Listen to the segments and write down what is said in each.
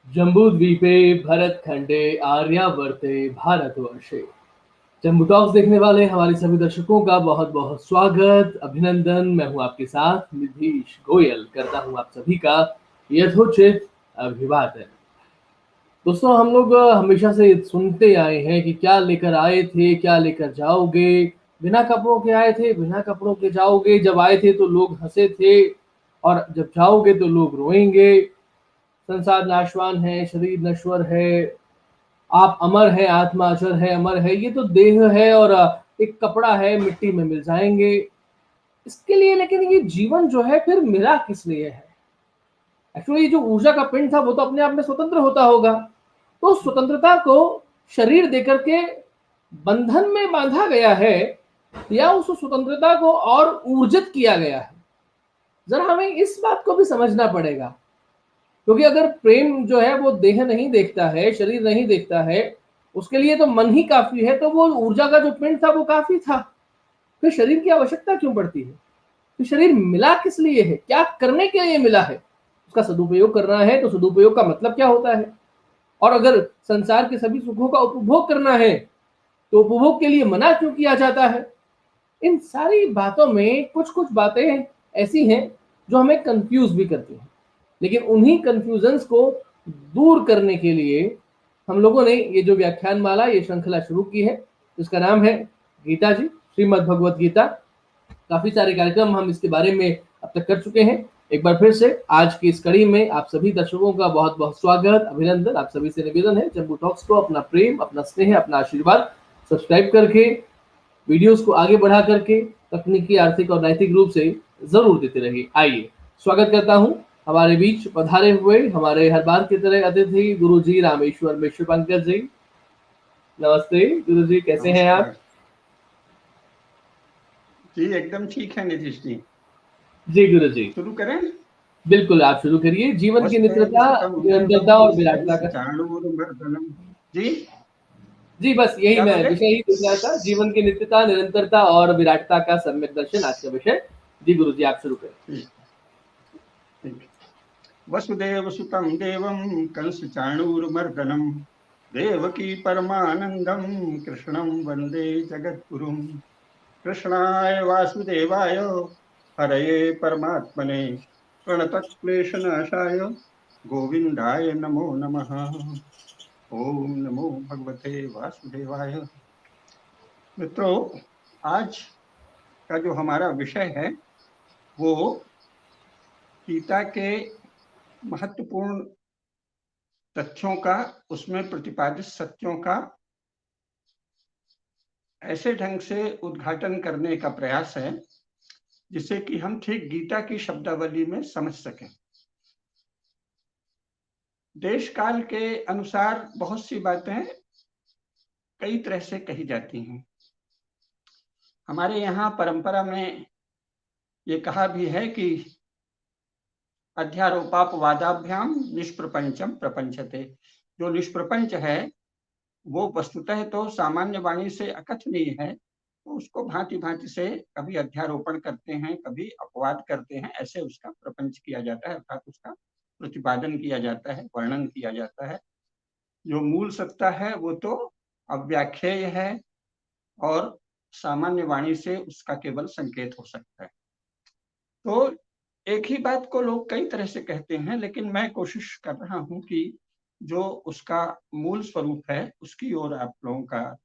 जम्बूद्वीपे भरतखंडे आर्यावर्ते भारतवर्षे। जम्बू टॉक्स देखने वाले हमारे सभी दर्शकों का बहुत बहुत स्वागत, अभिनंदन। मैं हूं आपके साथ निधीश गोयल, करता हूं आप सभी का यथोचित अभिवादन। दोस्तों, हम लोग हमेशा से सुनते आए हैं कि क्या लेकर आए थे, क्या लेकर जाओगे। बिना कपड़ों के आए थे, बिना कपड़ों के जाओगे। जब आए थे तो लोग हंसे थे, और जब जाओगे तो लोग रोएंगे। संसार नाशवान है, शरीर नश्वर है, आप अमर है, आत्मा अचर है, अमर है। ये तो देह है और एक कपड़ा है, मिट्टी में मिल जाएंगे। इसके लिए लेकिन ये जीवन जो है फिर मिला किस लिए है? एक्चुअली ये जो ऊर्जा का पिंड था वो तो अपने आप में स्वतंत्र होता होगा। तो स्वतंत्रता को शरीर देकर के बंधन में बांधा गया है, या उस स्वतंत्रता को और ऊर्जित किया गया है? जरा हमें इस बात को भी समझना पड़ेगा। क्योंकि अगर प्रेम जो है वो देह नहीं देखता है, शरीर नहीं देखता है, उसके लिए तो मन ही काफी है, तो वो ऊर्जा का जो पिंड था वो काफी था। फिर शरीर की आवश्यकता क्यों पड़ती है? तो शरीर मिला किस लिए है, क्या करने के लिए मिला है? उसका सदुपयोग करना है तो सदुपयोग का मतलब क्या होता है? और अगर संसार के सभी सुखों का उपभोग करना है तो उपभोग के लिए मना क्यों किया जाता है? इन सारी बातों में कुछ कुछ बातें ऐसी हैं जो हमें कंफ्यूज भी करती हैं। लेकिन उन्हीं कंफ्यूजन्स को दूर करने के लिए हम लोगों ने ये जो व्याख्यान माला, ये श्रृंखला शुरू की है, जिसका नाम है गीता जी, श्रीमद् भगवत गीता। काफी सारे कार्यक्रम हम इसके बारे में अब तक कर चुके हैं। एक बार फिर से आज की इस कड़ी में आप सभी दर्शकों का बहुत बहुत स्वागत, अभिनंदन। आप सभी से निवेदन है, जम्बू टॉक्स को अपना प्रेम, अपना स्नेह, अपना आशीर्वाद सब्सक्राइब करके, वीडियोस को आगे बढ़ा करके तकनीकी, आर्थिक और नैतिक रूप से जरूर देते रहिए। आइए, स्वागत करता हूं हमारे बीच पधारे हुए हमारे हर बार की तरह अतिथि गुरु जी रामेश्वर मिश्र पंकज जी। नमस्ते गुरु जी, कैसे हैं आप? नमस्कार जी। एकदम ठीक है नीतीश जी। जी गुरु जी, शुरू करें। बिल्कुल आप शुरू करिए। जीवन की वसुदेव नित्यता, सुतम निरंतरता देवम और विराटता कंस का। चाणूरमर्दनम। जी जी, बस यही क्या मैं बोले? विषय ही पूछ रहा था, जीवन की नित्यता, निरंतरता और विराटता का सम्यक दर्शन, आज का विषय। जी गुरु जी, आप शुरू करें। ठीक ठीक। वसुदेव सुतम देवम कंस चाणूरमर्दनम देवकी परमानंदम कृष्णम वंदे जगद्गुरुम। कृष्णाय वासुदेवाय हरये परमात्मने प्रणतक्लेशनाशाय गोविंदाय नमो नमः। ओम नमो भगवते वासुदेवाय। मित्रों, आज का जो हमारा विषय है वो गीता के महत्वपूर्ण तथ्यों का, उसमें प्रतिपादित सत्यों का ऐसे ढंग से उद्घाटन करने का प्रयास है जिससे कि हम ठीक गीता की शब्दावली में समझ सकें। देश काल के अनुसार बहुत सी बातें कई तरह से कही जाती हैं। हमारे यहाँ परंपरा में ये कहा भी है कि अध्यारोपापवादाभ्याम निष्प्रपंचम प्रपंचते। जो निष्प्रपंच है वो वस्तुतः तो सामान्य वाणी से अकथनीय है, तो उसको भांति भांति से कभी अध्यारोपण करते हैं, कभी अपवाद करते हैं, ऐसे उसका प्रपंच किया जाता है, अर्थात उसका प्रतिपादन किया जाता है, वर्णन किया जाता है। जो मूल सत्ता है वो तो अव्याख्येय है और सामान्य वाणी से उसका केवल संकेत हो सकता है। तो एक ही बात को लोग कई तरह से कहते हैं, लेकिन मैं कोशिश कर रहा हूं कि जो उसका मूल स्वरूप है उसकी ओर आप लोगों का,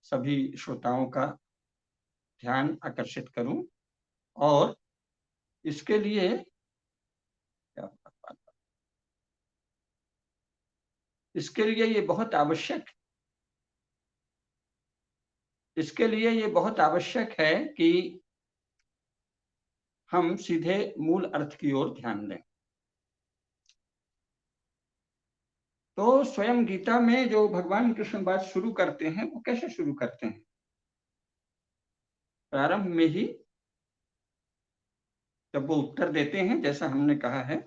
सभी श्रोताओं का ध्यान आकर्षित करूं। और इसके लिए इसके लिए ये बहुत आवश्यक इसके लिए ये बहुत आवश्यक है कि हम सीधे मूल अर्थ की ओर ध्यान दें। तो स्वयं गीता में जो भगवान कृष्ण बात शुरू करते हैं वो कैसे शुरू करते हैं? प्रारंभ में ही जब वो उत्तर देते हैं, जैसा हमने कहा है,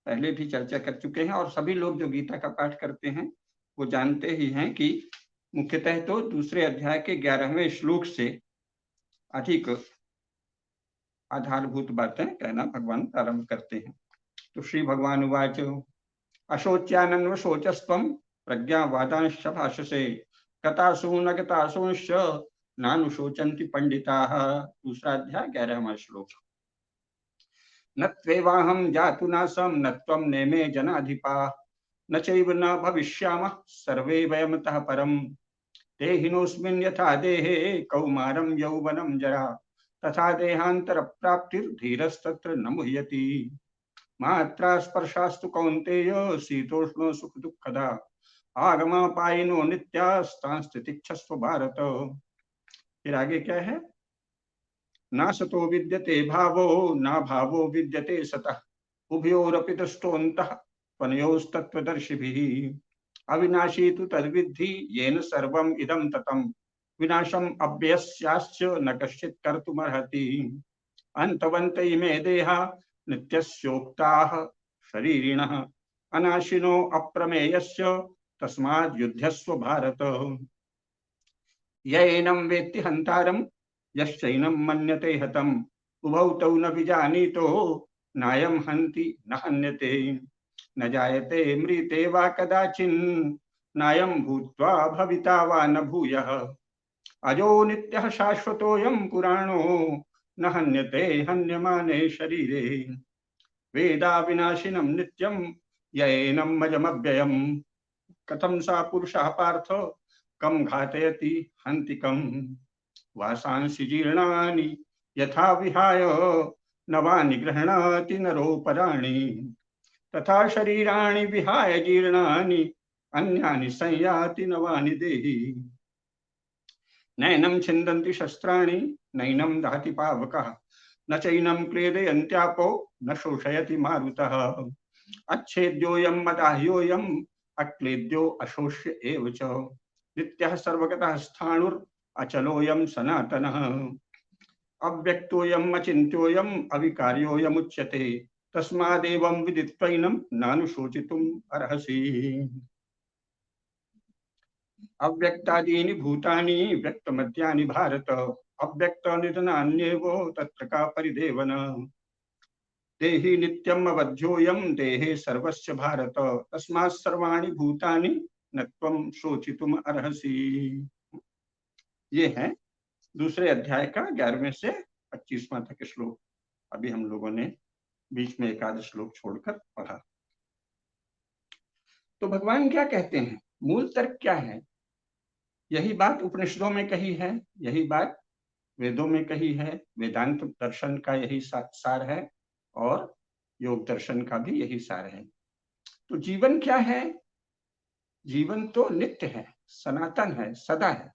पहले भी चर्चा कर चुके हैं, और सभी लोग जो गीता का पाठ करते हैं वो जानते ही हैं कि मुख्यतः तो दूसरे अध्याय के 11वें श्लोक से अधिक आधारभूत बातें कहना भगवान प्रारंभ करते हैं। तो श्री भगवान उवाच अशोच्यानन्व शोचस्त्वं प्रज्ञावादांश्च भाषसे गतासु न गतासूंश्च नानुशोचन्ति पंडिताः। दूसरा अध्याय 11वां श्लोक। न त्वेवाहं जातु नासं न त्वं नेमे जनाधिपाः न चैव न भविष्यामः सर्वे वयमतः परम् देहिनोऽस्मिन् यथा देहे कौमारं यौवनं जरा तथा देहांतर प्राप्तिर्धीरस्तत्र न मुह्यति मात्रा स्पर्शास्तु कौन्तेय शीतोष्ण सुख दुःखदा आगमापायिनो नित्यास्तांस्तितिक्षस्व भारत। फिर आगे क्या है? ना सतो विद्यते भावो ना भावो विद्यते सतः उभयोरपि दृष्टोऽन्तः त्वनयोस्तत्त्वदर्शिभिः अविनाशी तु तद्विद्धि येन सर्वम् इदं ततं विनाशम् अव्ययस्याश्च न कश्चित् कर्तुमर्हति अन्तवन्त इमे देहा नित्यस्योक्ताः शरीरिणः अनाशिनो अप्रमेयस्य तस्माद् युध्यस्व भारत। यैनं वेत्ति हन्तारं यश्चैनं मन्यते हतम् उभौ तौ न विजानीतो नायं हन्ति न हन्यते न जायते मृते वा कदाचिन् नायं भूत्वा भविता वा न भूयः अजो नित्यः शाश्वतोऽयं पुराणो न हन्यते हन्यमाने शरीरे वेदा विनाशिनं नित्यं यैनं मजमव्ययम् कथं सा पुरुषः पार्थ कं घातयति हन्ति कम् वासांसि जीर्णानि यथा विहाय नवानि गृह्णाति नरोपराणि तथा शरीराणि विहाय जीर्णानि अन्यानि संयाति नवानि देहि नैनं छिन्दन्ति शस्त्राणि नैनं दहति पावकः न चैनं क्लेदयन्त्यापो न शोषयति मारुतः अच्छेद्योऽयं मदाह्योऽयम् अक्लेद्यो अशोष्य एव च नित्यः सर्वगतः स्थाणुर् अचलोऽयं सनातनः अव्यक्तोऽयम् अचिन्त्योऽयम् अविकार्योऽयमुच्यते तस्मादेवं विदित्वैनं नानुशोचितुम् अर्हसि। अव्यक्तादीनि भूतानि व्यक्तमद्यानि भारत अव्यक्तनिधनान्येव तत्र का परिदेवन देहि नित्यम् अवध्योऽयं देहे सर्वस्य भारत तस्मात् सर्वाणि भूतानि न त्वं शोचितुम् अर्हसि। ये है दूसरे अध्याय का 11वें से 25वां तक श्लोक। अभी हम लोगों ने बीच में एक आध श्लोक छोड़कर पढ़ा। तो भगवान क्या कहते हैं? मूल तर्क क्या है? यही बात उपनिषदों में कही है, यही बात वेदों में कही है, वेदांत दर्शन का यही सार है और योग दर्शन का भी यही सार है। तो जीवन क्या है? जीवन तो नित्य है, सनातन है, सदा है।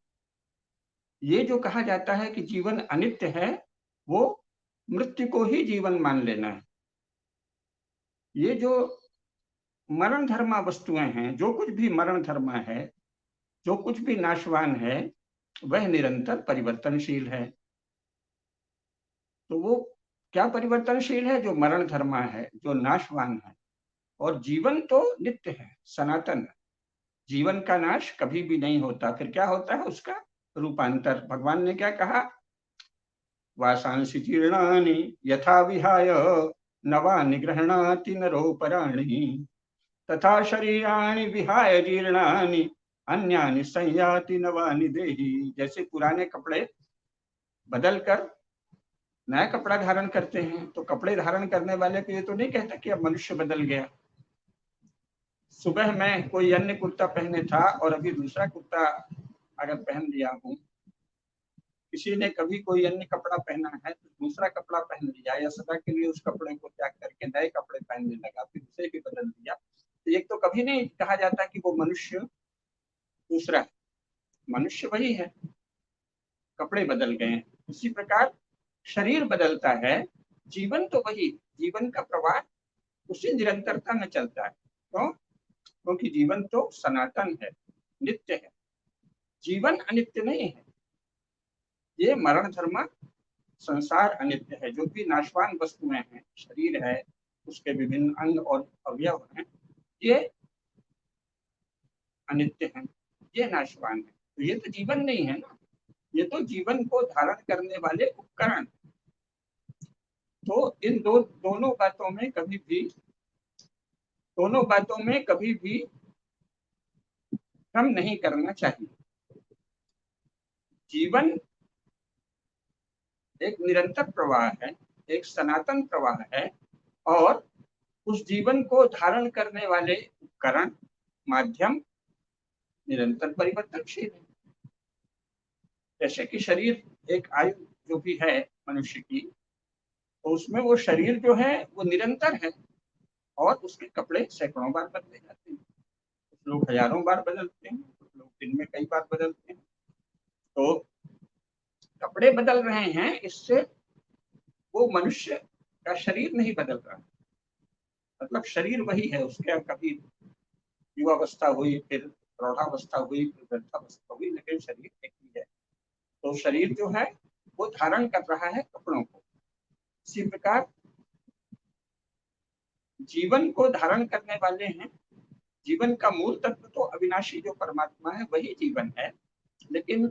ये जो कहा जाता है कि जीवन अनित्य है, वो मृत्यु को ही जीवन मान लेना है। ये जो मरण धर्मा वस्तुएं हैं, जो कुछ भी मरण धर्मा है, जो कुछ भी नाशवान है, वह निरंतर परिवर्तनशील है। तो वो क्या परिवर्तनशील है? जो मरण धर्मा है, जो नाशवान है। और जीवन तो नित्य है, सनातन है। जीवन का नाश कभी भी नहीं होता। फिर क्या होता है? उसका रूपांतर। भगवान ने क्या कहा? वासांसि जीर्णानि यथा विहाय नवानि गृह्णाति नरोपराणि तथा शरीराणि विहाय जीर्णानि अन्यानि संयाति नवानि देहि। जैसे पुराने कपड़े बदलकर नया कपड़ा धारण करते हैं, तो कपड़े धारण करने वाले को ये तो नहीं कहता कि अब मनुष्य बदल गया। सुबह मैं कोई अन्य कुर्ता पहने था और अभी दूसरा कुर्ता अगर पहन लिया हूँ, किसी ने कभी कोई अन्य कपड़ा पहना है तो दूसरा कपड़ा पहन लिया या सदा के लिए उस कपड़े को त्याग करके नए कपड़े पहनने लगा, फिर उसे भी बदल दिया, तो एक तो कभी नहीं कहा जाता कि वो मनुष्य दूसरा है। मनुष्य वही है, कपड़े बदल गए हैं। इसी प्रकार शरीर बदलता है, जीवन तो वही, जीवन का प्रवाह उसी निरंतरता में चलता है। क्यों? क्योंकि जीवन तो सनातन है, नित्य है। जीवन अनित्य नहीं है। ये मरण धर्म संसार अनित्य है। जो भी नाशवान वस्तुएं हैं, शरीर है, उसके विभिन्न अंग और अवयव हैं, ये अनित्य हैं, ये नाशवान है। तो ये तो जीवन नहीं है ना, ये तो जीवन को धारण करने वाले उपकरण। तो इन दोनों बातों में कभी भी दोनों बातों में कभी भी भ्रम नहीं करना चाहिए। जीवन एक निरंतर प्रवाह है, एक सनातन प्रवाह है, और उस जीवन को धारण करने वाले उपकरण, माध्यम निरंतर परिवर्तनशील है। जैसे कि शरीर, एक आयु जो भी है मनुष्य की, तो उसमें वो शरीर जो है वो निरंतर है, और उसके कपड़े सैकड़ों बार बदले जाते हैं। कुछ लोग हजारों बार बदलते हैं, कुछ लोग दिन में कई बार बदलते हैं। तो कपड़े बदल रहे हैं, इससे वो मनुष्य का शरीर नहीं बदल रहा। मतलब शरीर वही है, उसके कभी युवावस्था हुई, फिर प्रौढ़ावस्था हुई, फिर वृद्धावस्था हुई, लेकिन शरीर एक ही है। तो शरीर जो है वो धारण कर रहा है कपड़ों को। इसी प्रकार जीवन को धारण करने वाले हैं। जीवन का मूल तत्व तो अविनाशी जो परमात्मा है वही जीवन है, लेकिन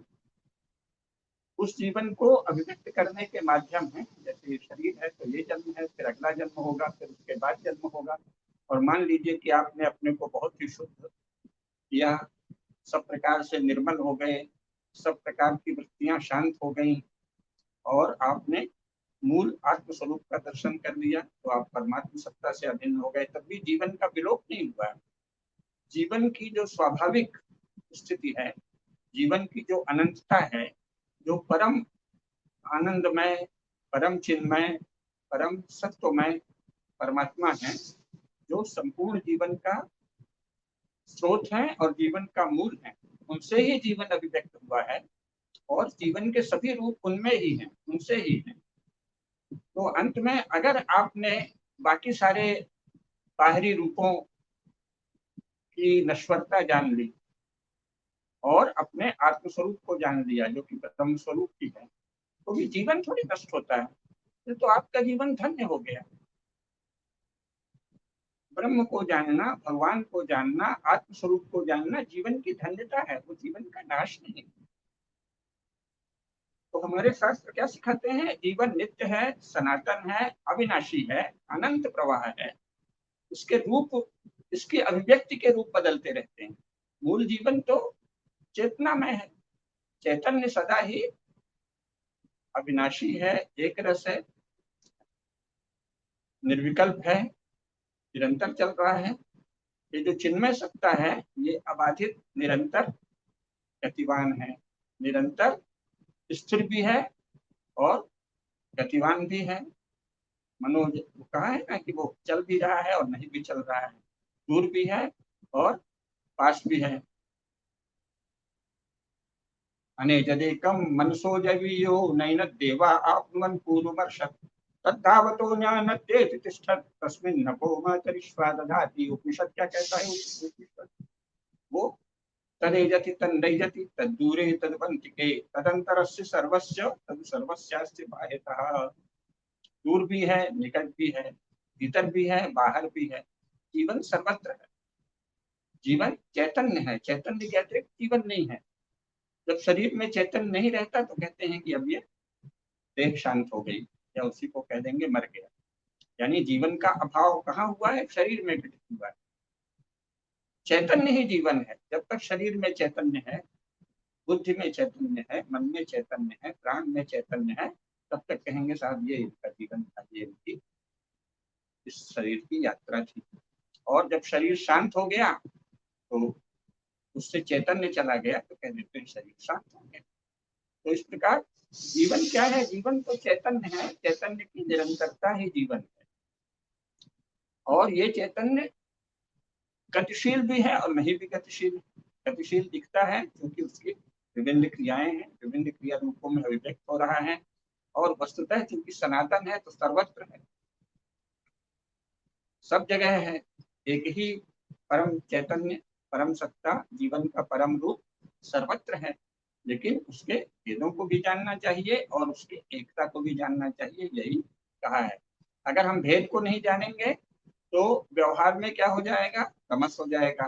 उस जीवन को अभिव्यक्त करने के माध्यम है। जैसे शरीर है तो ये जन्म है, फिर अगला जन्म होगा, फिर उसके बाद जन्म होगा। और मान लीजिए कि आपने अपने को बहुत ही शुद्ध किया, सब प्रकार से निर्मल हो गए, सब प्रकार की वृत्तियां शांत हो गई, और आपने मूल आत्म स्वरूप का दर्शन कर लिया, तो आप परमात्मा सत्ता से अभिन्न हो गए। तब भी जीवन का विलोप नहीं हुआ। जीवन की जो स्वाभाविक स्थिति है, जीवन की जो अनंतता है, जो परम आनंदमय, परम चिन्मय, परम सत्वमय परमात्मा है, जो संपूर्ण जीवन का स्रोत है और जीवन का मूल है, उनसे ही जीवन अभिव्यक्त हुआ है, और जीवन के सभी रूप उनमें ही हैं, उनसे ही हैं। तो अंत में अगर आपने बाकी सारे बाहरी रूपों की नश्वरता जान ली और अपने आत्मस्वरूप को जान लिया जो कि ब्रह्म स्वरूप की है, तो भी जीवन थोड़ी नष्ट होता है। तो आपका जीवन धन्य हो गया। ब्रह्म को जानना, भगवान को जानना, आत्मस्वरूप को जानना जीवन की धन्यता है, वो जीवन का नाश नहीं। तो हमारे शास्त्र क्या सिखाते हैं? जीवन नित्य है, सनातन है, अविनाशी है, अनंत प्रवाह है। इसके रूप, इसकी अभिव्यक्ति के रूप बदलते रहते हैं। मूल जीवन तो चेतनामय है, चैतन्य सदा ही अविनाशी है, एक रस है, निर्विकल्प है, निरंतर चल रहा है। ये जो चिन्मय सत्ता है, ये अबाधित, निरंतर गतिवान है, निरंतर स्थिर भी है और गतिवान भी है। मनोज कहा है ना कि वो चल भी रहा है और नहीं भी चल रहा है, दूर भी है और पास भी है। अनेजदेकं मनसो जवीयो नैन देवा आप्नुवन् पूर्वमर्षत् तद्धावतो ज्ञानत्येति तिष्ठत् तस्मिन् नभो मातरिश्वा दधाति। उपनिषद क्या कहता है? उपनिषद वो तदेजति तन्नैजति तद्दूरे तद्वन्तिके तदन्तरस्य सर्वस्य तद् सर्वस्यास्ति बाह्यतः। दूर भी है, निकट भी है, भीतर भी है, बाहर भी है। जीवन सर्वत्र है। जीवन चैतन्य है, चैतन्य के अतिरिक्त जीवन नहीं है। जब शरीर में चैतन्य नहीं रहता तो कहते हैं कि अब ये देह शांत हो गई, या उसी को कह देंगे मर गया। यानी जीवन का अभाव कहाँ हुआ है? शरीर में घटित हुआ है। चैतन्य ही जीवन है। जब तक शरीर में चैतन्य है, बुद्धि में चैतन्य है, मन में चैतन्य है, प्राण में चैतन्य है, तब तक कहेंगे साहब ये इनका जीवन था, ये इनकी इस शरीर की यात्रा थी। और जब शरीर शांत हो गया तो उससे चैतन्य चला गया, तो कह देते हैं शरीर शांत हो गया। तो इस प्रकार जीवन क्या है? जीवन तो चैतन्य है, चैतन्य की निरंतरता ही जीवन है। और ये चैतन्य गतिशील भी है और नहीं भी गतिशील। गतिशील दिखता है क्योंकि उसकी विभिन्न क्रियाएं हैं, विभिन्न क्रिया रूपों में अभिव्यक्त हो रहा है। और वस्तुतः क्योंकि सनातन है तो सर्वत्र है, सब जगह है। एक ही परम चैतन्य, परम सत्ता, जीवन का परम रूप सर्वत्र है। लेकिन उसके भेदों को भी जानना चाहिए और उसकी एकता को भी जानना चाहिए, यही कहा है। अगर हम भेद को नहीं जानेंगे तो व्यवहार में क्या हो जाएगा? तमस हो जाएगा।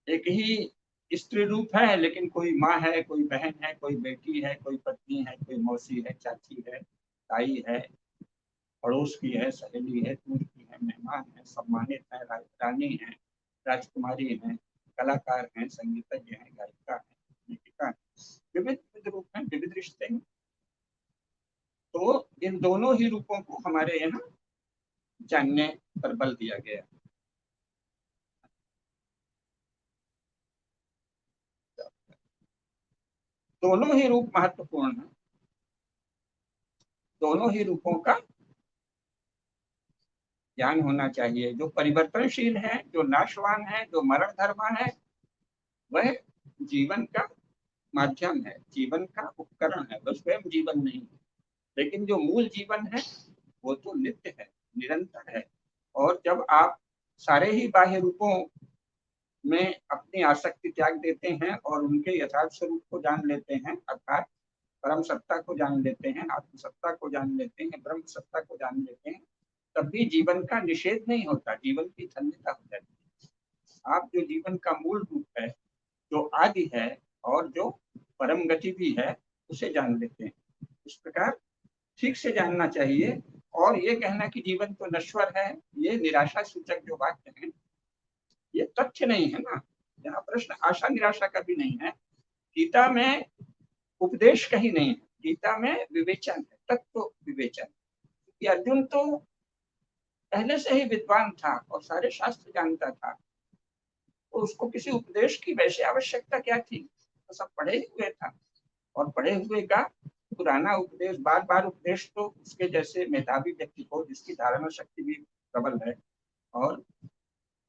एक ही स्त्री रूप है, लेकिन कोई माँ है, कोई बहन है, कोई बेटी है, कोई पत्नी है, कोई मौसी है, चाची है, ताई है, पड़ोस की है, सहेली है, दूर की है, मेहमान विद्वान हैं, सम्मानित हैं, रानी हैं, राजकुमारी हैं, कलाकार हैं, संगीतज्ञ हैं, गायिका हैं, लेखिका हैं, विविध विविध रूप हैं, विविध रिश्ते हैं। तो इन दोनों ही रूपों को हमारे यहाँ जानने पर बल दिया गया। दोनों ही रूप महत्वपूर्ण हैं, दोनों ही रूपों का ज्ञान होना चाहिए। जो परिवर्तनशील है, जो नाशवान है, जो मरण धर्मा है, वह जीवन का माध्यम है, जीवन का उपकरण है, वह स्वयं जीवन नहीं है। लेकिन जो मूल जीवन है वो तो नित्य है, निरंतर है। और जब आप सारे ही बाह्य रूपों में अपनी आसक्ति त्याग देते हैं और उनके यथार्थ स्वरूप को जान लेते हैं, अर्थात परम सत्ता को जान लेते हैं, आत्म सत्ता को जान लेते हैं, ब्रह्म सत्ता को जान लेते हैं, तब भी जीवन का निषेध नहीं होता, जीवन की धन्यता हो जाती है। आप जो जीवन का मूल रूप है, जो आदि है और जो परम गति भी है, उसे जान लेते हैं। इस प्रकार ठीक से जानना चाहिए। और ये कहना कि जीवन तो नश्वर है, ये निराशा सूचक जो वाक्य है, ये तथ्य नहीं है ना। यहाँ प्रश्न आशा निराशा का भी नहीं है। गीता में उपदेश कहीं नहीं है, गीता में विवेचन है, तत्व विवेचन। कि अर्जुन तो पहले से ही विद्वान था और सारे शास्त्र जानता था, तो उसको किसी उपदेश की वैसे आवश्यकता क्या थी? तो सब पढ़े हुए था, और पढ़े हुए का पुराना उपदेश, बार बार उपदेश तो उसके जैसे मेधावी व्यक्ति को, जिसकी धारणा शक्ति भी प्रबल है और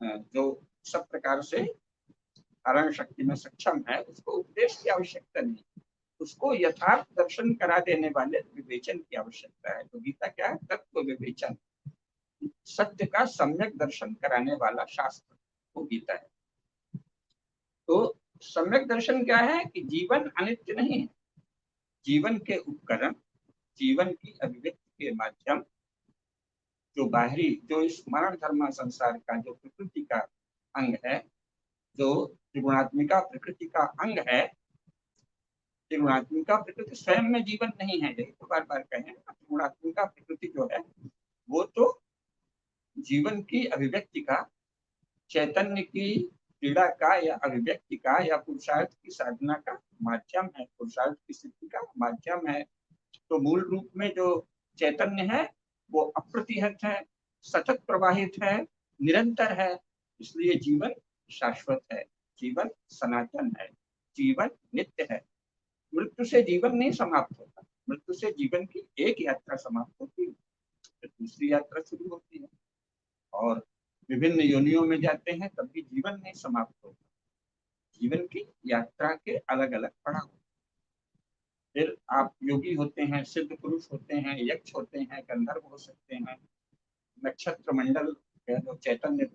जो सब प्रकार से धारण शक्ति में सक्षम है, उसको उपदेश की आवश्यकता नहीं। उसको यथार्थ दर्शन करा देने वाले विवेचन की आवश्यकता है। तो गीता क्या है? तत्व विवेचन, सत्य का सम्यक दर्शन कराने वाला शास्त्र वो गीता है। तो सम्यक दर्शन क्या है? कि जीवन अनित्य नहीं है, जीवन के उपकरण, जीवन की अभिव्यक्ति के माध्यम, जो बाहरी, जो इस मरण धर्म संसार का जो प्रकृति का अंग है, जो त्रिगुणात्मिका प्रकृति का अंग है, त्रिगुणात्मिका प्रकृति स्वयं में जीवन नहीं है, यही तो बार बार कहें। त्रिगुणात्मिका प्रकृति जो है वो तो जीवन की अभिव्यक्ति का, चैतन्य की क्रीड़ा का या अभिव्यक्ति का या पुरुषार्थ की साधना का माध्यम है, पुरुषार्थ की सिद्धि का माध्यम है। तो मूल रूप में जो चैतन्य है वो अप्रतिहत है, सतत प्रवाहित है, निरंतर है। इसलिए जीवन शाश्वत है, जीवन सनातन है, जीवन नित्य है। मृत्यु से जीवन नहीं समाप्त होता, मृत्यु से जीवन की एक यात्रा समाप्त होती है, फिर दूसरी यात्रा शुरू होती है और विभिन्न योनियों में जाते हैं, तब भी जीवन नहीं समाप्त होता। जीवन की यात्रा के अलग अलग पड़ाव। फिर आप योगी होते हैं, सिद्ध पुरुष होते हैं, यक्ष होते हैं, गंधर्व हो सकते हैं, नक्षत्र मंडल जो चैतन्य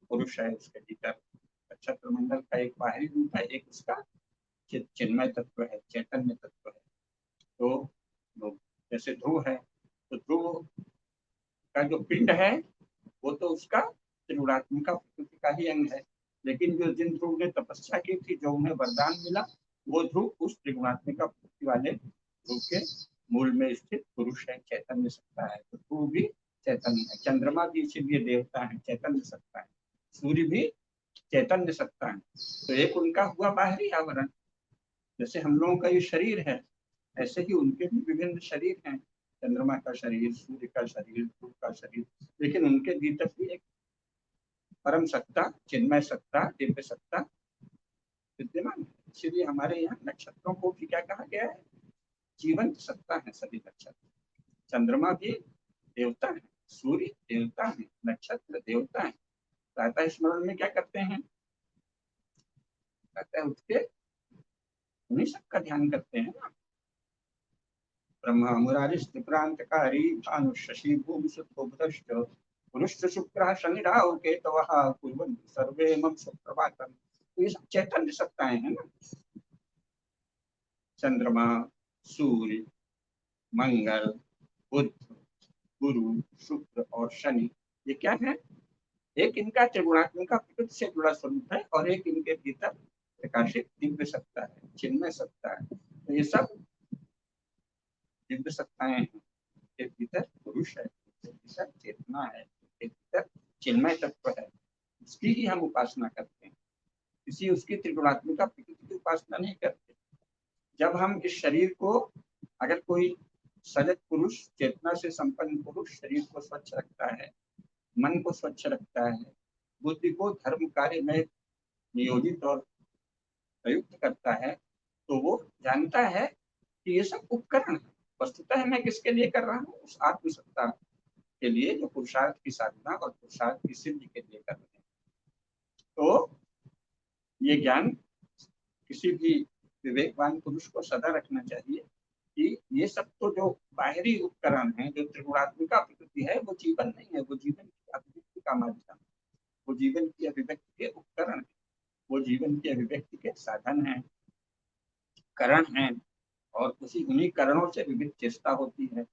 पुरुष है उसके भीतर, नक्षत्र मंडल का एक बाहरी रूप है, एक उसका चिन्मय तत्व है, चैतन्य तत्व है। तो जैसे ध्रुव है, तो ध्रुव का जो पिंड है वो तो उसका त्रिगुणात्मिका प्रकृति का ही अंग है। लेकिन जो जिन ध्रुव ने तपस्या की थी, जो उन्हें वरदान मिला, वो ध्रुव उस त्रिगुणात्मिका प्रकृति वाले ध्रुव के मूल में स्थित पुरुष है, चैतन्य सत्ता है। तो ध्रुव भी चैतन्य है, चंद्रमा भी इसीलिए देवता है, चैतन्य सत्ता है, सूर्य भी चैतन्य सत्ता है। तो एक उनका हुआ बाहरी आवरण, जैसे हम लोगों का ये शरीर है, ऐसे ही उनके भी विभिन्न शरीर हैं, चंद्रमा का शरीर, सूर्य का शरीर, ध्रुव का शरीर, लेकिन उनके भीतर भी एक परम सत्ता, चिन्मय सत्ता, दिव्य सत्ता विद्यमान है। इसलिए हमारे यहाँ नक्षत्रों को भी क्या कहा गया है? जीवंत सत्ता है सभी नक्षत्र। चंद्रमा भी देवता है, सूर्य देवता है, नक्षत्र देवता है। प्रातः स्मरण में क्या करते हैं? प्रातः उठ के उन्हीं सबका ध्यान करते हैं ना। ब्रह्मा मुरारिस्त क्रांतकारी भानु शशि भूमि सुभुदश्च पुरुष शुक्र शनि राहु केतवः कुर्वन्ति सर्वे मम सुप्रभातम्। तो ये सब चैतन्य सत्ताएं हैं ना। चंद्रमा, सूर्य, मंगल, बुध, गुरु, शुक्र और शनि, ये क्या है? एक इनका त्रिगुणात्मिका प्रकृति से जुड़ा स्वरूप है और एक इनके भीतर प्रकाशित दिव्य सत्ता है, चिन्मय सत्ता है। तो ये सब दिव्य सत्ताएं हैं। के भीतर पुरुष है, के भीतर चेतना है, के भीतर चिन्मय तत्व है, उसकी ही हम उपासना करते हैं, किसी उसकी त्रिगुणात्मिका प्रकृति की उपासना नहीं करते। जब हम इस शरीर को, अगर कोई सजग पुरुष, चेतना से संपन्न पुरुष शरीर को स्वच्छ रखता है, मन को स्वच्छ रखता है, बुद्धि को धर्म कार्य में नियोजित और प्रयुक्त करता है, तो वो जानता है कि ये सब उपकरण है। वस्तुतः मैं किसके लिए कर रहा हूँ? उस आत्मसत्ता के लिए, जो पुरुषार्थ की साधना और पुरुषार्थ की सिद्धि के लिए कर रहे हैं। तो ये ज्ञान किसी भी विवेकवान पुरुष को सदा रखना चाहिए कि ये सब तो जो बाहरी उपकरण है, जो त्रिगुणात्मिका प्रकृति है, वो जीवन नहीं है, वो जीवन की अभिव्यक्ति का माध्यम, वो जीवन की अभिव्यक्ति के उपकरण है, वो जीवन की अभिव्यक्ति के साधन है, करण है, और उन्हीं करणों से विविध चेष्टा होती है।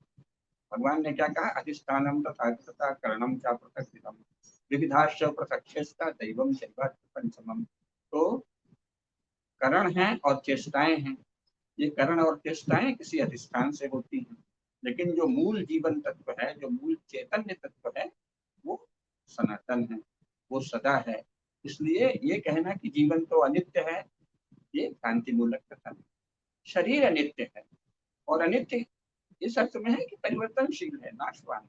भगवान ने क्या कहा? अधिष्ठानम तथा करणम चा पृथक् विविधाश्च पृथक् दैवम शैवात् पंचमम। तो करण है और चेष्टाएं हैं, ये करण और चेष्टाएं किसी अधिष्ठान से होती हैं, लेकिन जो मूल जीवन तत्व है, जो मूल चैतन्य तत्व है, वो सनातन है, वो सदा है। इसलिए ये कहना कि जीवन तो अनित्य है, ये भ्रांति मूलक कथन है। शरीर अनित्य है, और अनित्य इस अर्थ में है कि परिवर्तनशील है, नाशवान।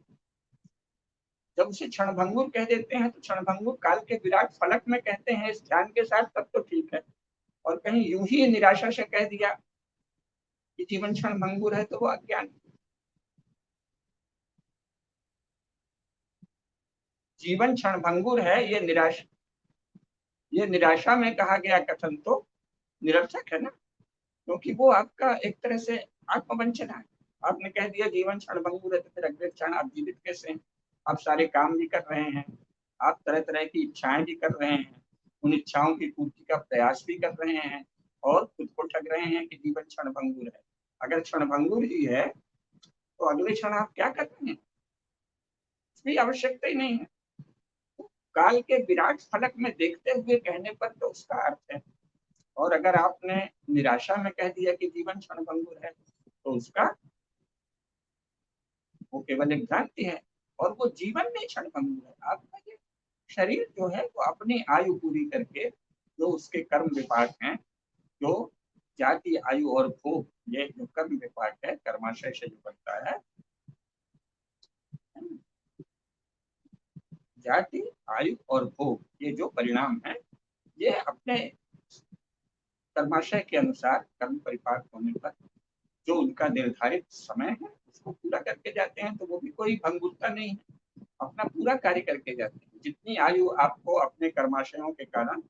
जब उसे क्षणभंगुर कह देते हैं तो क्षणभंगुर काल के विराट फलक में कहते हैं इस ध्यान के साथ, तब तो ठीक है। और कहीं यूं ही निराशा से कह दिया कि जीवन क्षणभंगुर है, तो वो अज्ञान। जीवन क्षणभंगुर है, ये निराशा में कहा गया कथन तो निरर्थक है ना, क्योंकि वो आपका एक तरह से आत्मवंचना है। आपने कह दिया जीवन क्षणभंगुर है, तो फिर अगले क्षण आप जीवित कैसे हैं? आप सारे काम भी कर रहे हैं, आप तरह तरह की इच्छाएं भी कर रहे हैं, उन इच्छाओं की पूर्ति का प्रयास भी कर रहे हैं, और खुद को ठग रहे हैं कि जीवन क्षणभंगुर है। अगर क्षणभंगुर ही है, तो अगले क्षण आप क्या कर रहे हैं? इसकी आवश्यकता ही नहीं है। काल के विराट फलक में देखते हुए कहने पर तो उसका अर्थ है। और अगर आपने निराशा में कह दिया कि जीवन क्षणभंगुर है, तो उसका वो केवल एक भ्रांति है, और वो जीवन में क्षणभंगुर है। आपका ये शरीर जो है, वो अपनी आयु पूरी करके, जो उसके कर्म विपाक हैं, जो जाति, आयु और भोग, ये जो कर्म विपाक है, कर्माशय से जो बनता है, जाति, आयु और भोग, ये जो परिणाम है, ये अपने कर्माशय के अनुसार कर्म परिपाक होने पर जो उनका निर्धारित समय है, उसको पूरा करके जाते हैं। तो वो भी कोई भंगुरता नहीं है, अपना पूरा कार्य करके जाते हैं। जितनी आयु आपको अपने कर्माशयों के कारण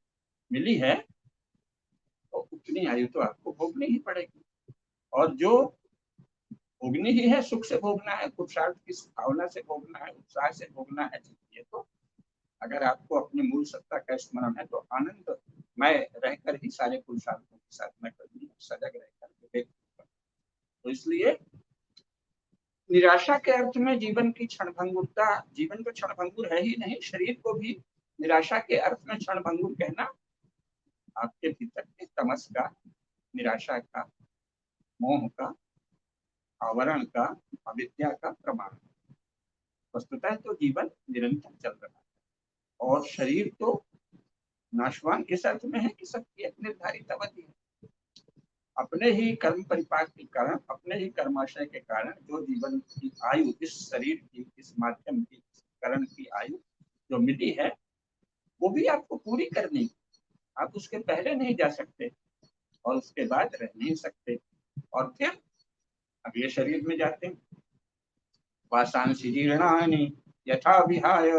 मिली है, तो उतनी आयु तो आपको भोगनी ही पड़ेगी। और जो भोगनी ही है, सुख से भोगना है, पुरुषार्थ की भावना से भोगना है, उत्साह से भोगना है, ये तो अगर आपको अपनी मूल सत्ता का स्मरण है, तो आनंद मैं रहकर ही सारे पुरुषार्थों की साधना करनी है, सजग रहकर विवेक। तो इसलिए निराशा के अर्थ में जीवन की क्षणभंगुरता, जीवन तो क्षणभंगुर है ही नहीं, शरीर को भी निराशा के अर्थ में क्षणभंगुर कहना आपके भीतर के तमस का, निराशा का, मोह का, आवरण का, अविद्या का प्रमाण। वस्तुतः तो जीवन निरंतर चल रहा है, और शरीर तो नाशवान इस अर्थ में है कि सबकी एक निर्धारित अवधि है। अपने ही कर्म परिपाक के कारण, अपने ही कर्माशय के कारण जो जीवन की आयु, इस शरीर की, इस माध्यम की, करण की आयु जो मिली है, वो भी आपको पूरी करनी। आप उसके पहले नहीं जा सकते, और उसके बाद रह नहीं सकते, और फिर अगले शरीर में जाते हैं। वासांसि जीर्णानि यथा विहाय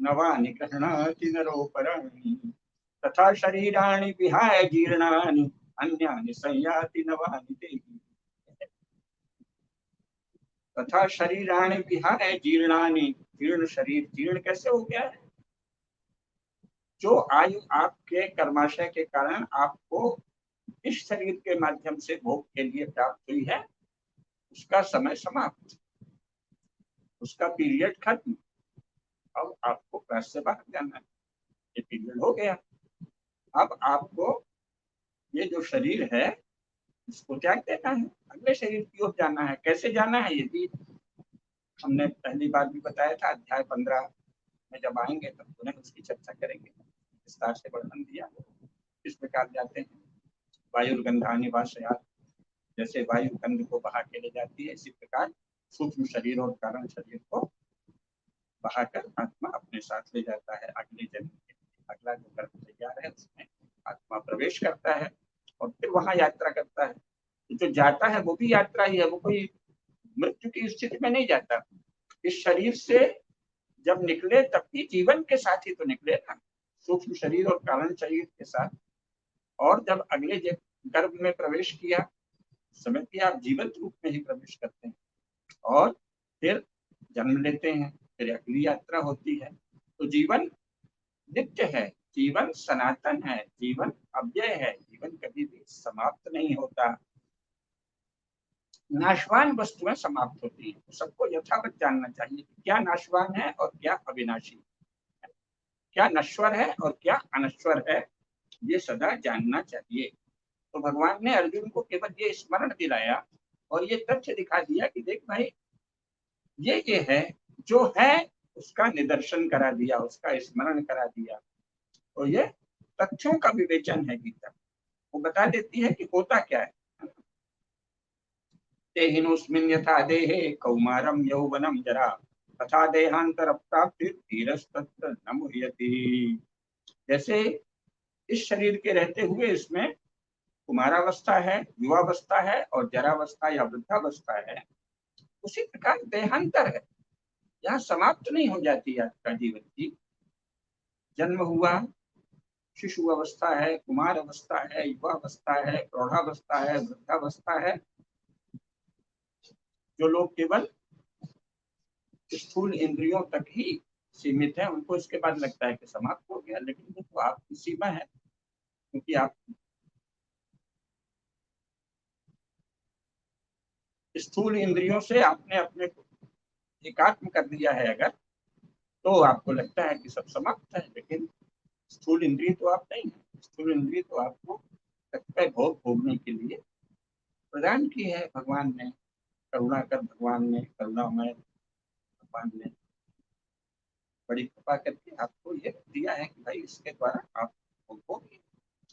नवानि गृह्णाति नरोपराणि, तथा शरीराणि विहाय जीर्णानि अन्यानि संयाति नवानि देहि। तथा शरीराणि विहाय जीर्णानि, जीर्ण शरीर जीर्ण कैसे हो गया है? जो आयु आपके कर्माशय के कारण आपको इस शरीर के माध्यम से भोग के लिए प्राप्त हुई है, उसका समय समाप्त, उसका पीरियड खत्म। अब आपको पैर से बाहर जाना है, ये पीरियड हो गया। अब आपको ये जो शरीर है, इसको त्याग देना है, अगले शरीर की ओर जाना है। कैसे जाना है, ये भी हमने पहली बार भी बताया था, अध्याय 15 में जब आएंगे तब पुनः उसकी चर्चा करेंगे। विस्तार से वर्णन दिया। इस प्रकार जाते हैं वायुर्गंधानि वाशयात्, जैसे वायु गंध को बहा के ले जाती है, इसी प्रकार सूक्ष्म शरीर और कारण शरीर को बहाकर आत्मा अपने साथ ले जाता है अगले जन्म के लिए। अगला जो कर्म तैयार है उसमें आत्मा प्रवेश करता है और फिर वहां यात्रा करता है। जो जाता है वो भी यात्रा ही है, वो कोई मृत्यु की स्थिति में नहीं जाता। इस शरीर से जब निकले तब भी जीवन के साथ ही तो निकले ना, सूक्ष्म शरीर और कारण शरीर के साथ। और जब अगले गर्भ में प्रवेश किया, समय भी आप जीवंत रूप में ही प्रवेश करते हैं और फिर जन्म लेते हैं, फिर अगली यात्रा होती है। तो जीवन नित्य है, जीवन सनातन है, जीवन अव्यय है, जीवन कभी भी समाप्त नहीं होता। नाशवान वस्तुएं समाप्त होती हैं, तो सबको यथावत जानना चाहिए कि क्या नाशवान है और क्या अविनाशी है, क्या नश्वर है और क्या अनश्वर है, ये सदा जानना चाहिए। तो भगवान ने अर्जुन को केवल ये स्मरण दिलाया और ये तथ्य दिखा दिया कि देख भाई, ये है जो है, उसका निदर्शन करा दिया, उसका स्मरण करा दिया। तो ये तथ्यों का विवेचन है गीता, वो बता देती है कि होता क्या है। देहिनोऽस्मिन् यथा देहे कौमारं यौवनं जरा तथा देहांतर प्राप्ति धीरस्तत्र न मुह्यति। जैसे इस शरीर के रहते हुए इसमें कुमारावस्था है, युवावस्था है और जरावस्था या वृद्धावस्था है, उसी प्रकार देहांतर है, यहाँ समाप्त नहीं हो जाती आपका जीवन की। जन्म हुआ, शिशु अवस्था है, कुमार अवस्था है, युवा अवस्था है, प्रौढ़ावस्था है, वृद्धावस्था है। जो लोग केवल स्थूल इंद्रियों तक ही सीमित है, उनको इसके बाद लगता है कि समाप्त हो गया, लेकिन ये तो आपकी सीमा है, क्योंकि आप स्थूल इंद्रियों से आपने अपने को एकात्म कर दिया है अगर, तो आपको लगता है कि सब समाप्त है, लेकिन स्थूल इंद्रिय तो आप नहीं है। स्थूल इंद्रिय तो आपको तत्काल भोग भोगने के लिए प्रदान की है भगवान ने, करुणाकर भगवान ने, करुणामय भगवान ने बड़ी कृपा करके आपको ये दिया है कि भाई इसके द्वारा आप भोग भोगिए।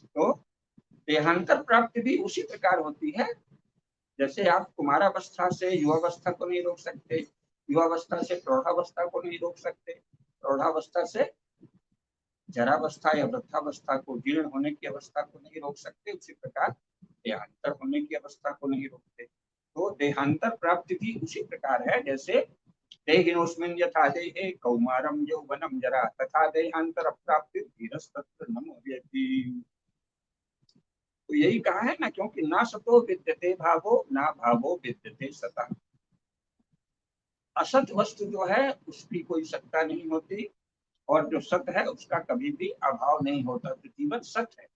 तो देहांतर प्राप्ति भी उसी प्रकार होती है, जैसे आप कुमारावस्था से युवावस्था को नहीं रोक सकते, युवावस्था से प्रौढ़ावस्था को नहीं रोक सकते, प्रौढ़ावस्था से जरावस्था या वृद्धावस्था को, जीर्ण होने की अवस्था को नहीं रोक सकते, उसी प्रकार देहांतर होने की अवस्था को नहीं रोकते। तो देहांतर प्राप्ति भी उसी प्रकार है, जैसे देहिनोऽस्मिन् यथा देहे कौमारं यौवनं जरा तथा देहांतर प्राप्ति धीरस्तत्र न मुह्यति। तो यही कहा है ना, क्योंकि ना सतो विद्यते भावो ना भावो विद्यते सता। असत वस्तु जो है उसकी कोई सत्ता नहीं होती और जो सत्य है उसका कभी भी अभाव नहीं होता। तो जीवन सत्य है,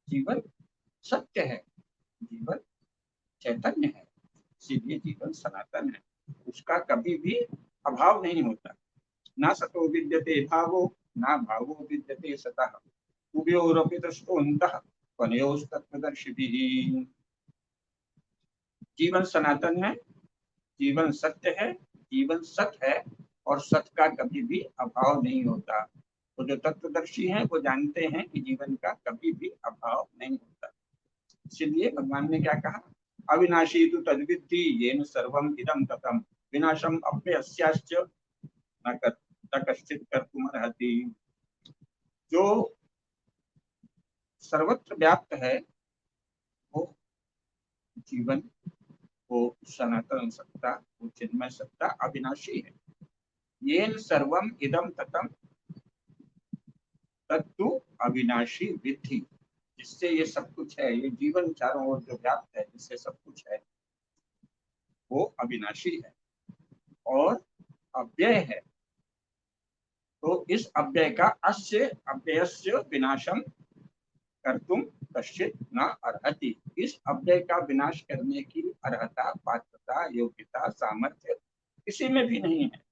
जीवन सत्य है, जीवन चैतन्य है, इसीलिए जीवन सनातन है, उसका कभी भी अभाव नहीं होता। ना सतो विद्यते भावो ना भावो विद्यते सतः उभयोरपि दृष्टोऽन्तः त्वनयोस्तत्त्वदर्शिभिः। जीवन सनातन है, जीवन सत्य है, जीवन सत्य है और सत्य का कभी भी अभाव नहीं होता। तो जो तत्वदर्शी हैं वो जानते हैं कि जीवन का कभी भी अभाव नहीं होता। इसलिए भगवान ने क्या कहा, अविनाशी तु तद्विद्धि येन सर्वम इदं ततम विनाशम अप्यस्याश्च न कश्चित् कर्तुमर्हति। जो सर्वत्र व्याप्त है वो जीवन, वो सनातन सत्ता, वो चिन्मय सत्ता अविनाशी है। येन सर्वम इदं ततम तत्तु अविनाशी विद्धि, जिससे ये सब कुछ है, ये जीवन चारों ओर जो व्याप्त है, जिससे सब कुछ है, वो अविनाशी है और अव्यय है। तो इस अव्यय का अस्य अव्ययस्य विनाशम कर्तुम कश्चित न अर्हति। इस अव्यय का विनाश करने की अर्हता, पात्रता, योग्यता, सामर्थ्य किसी में भी नहीं है।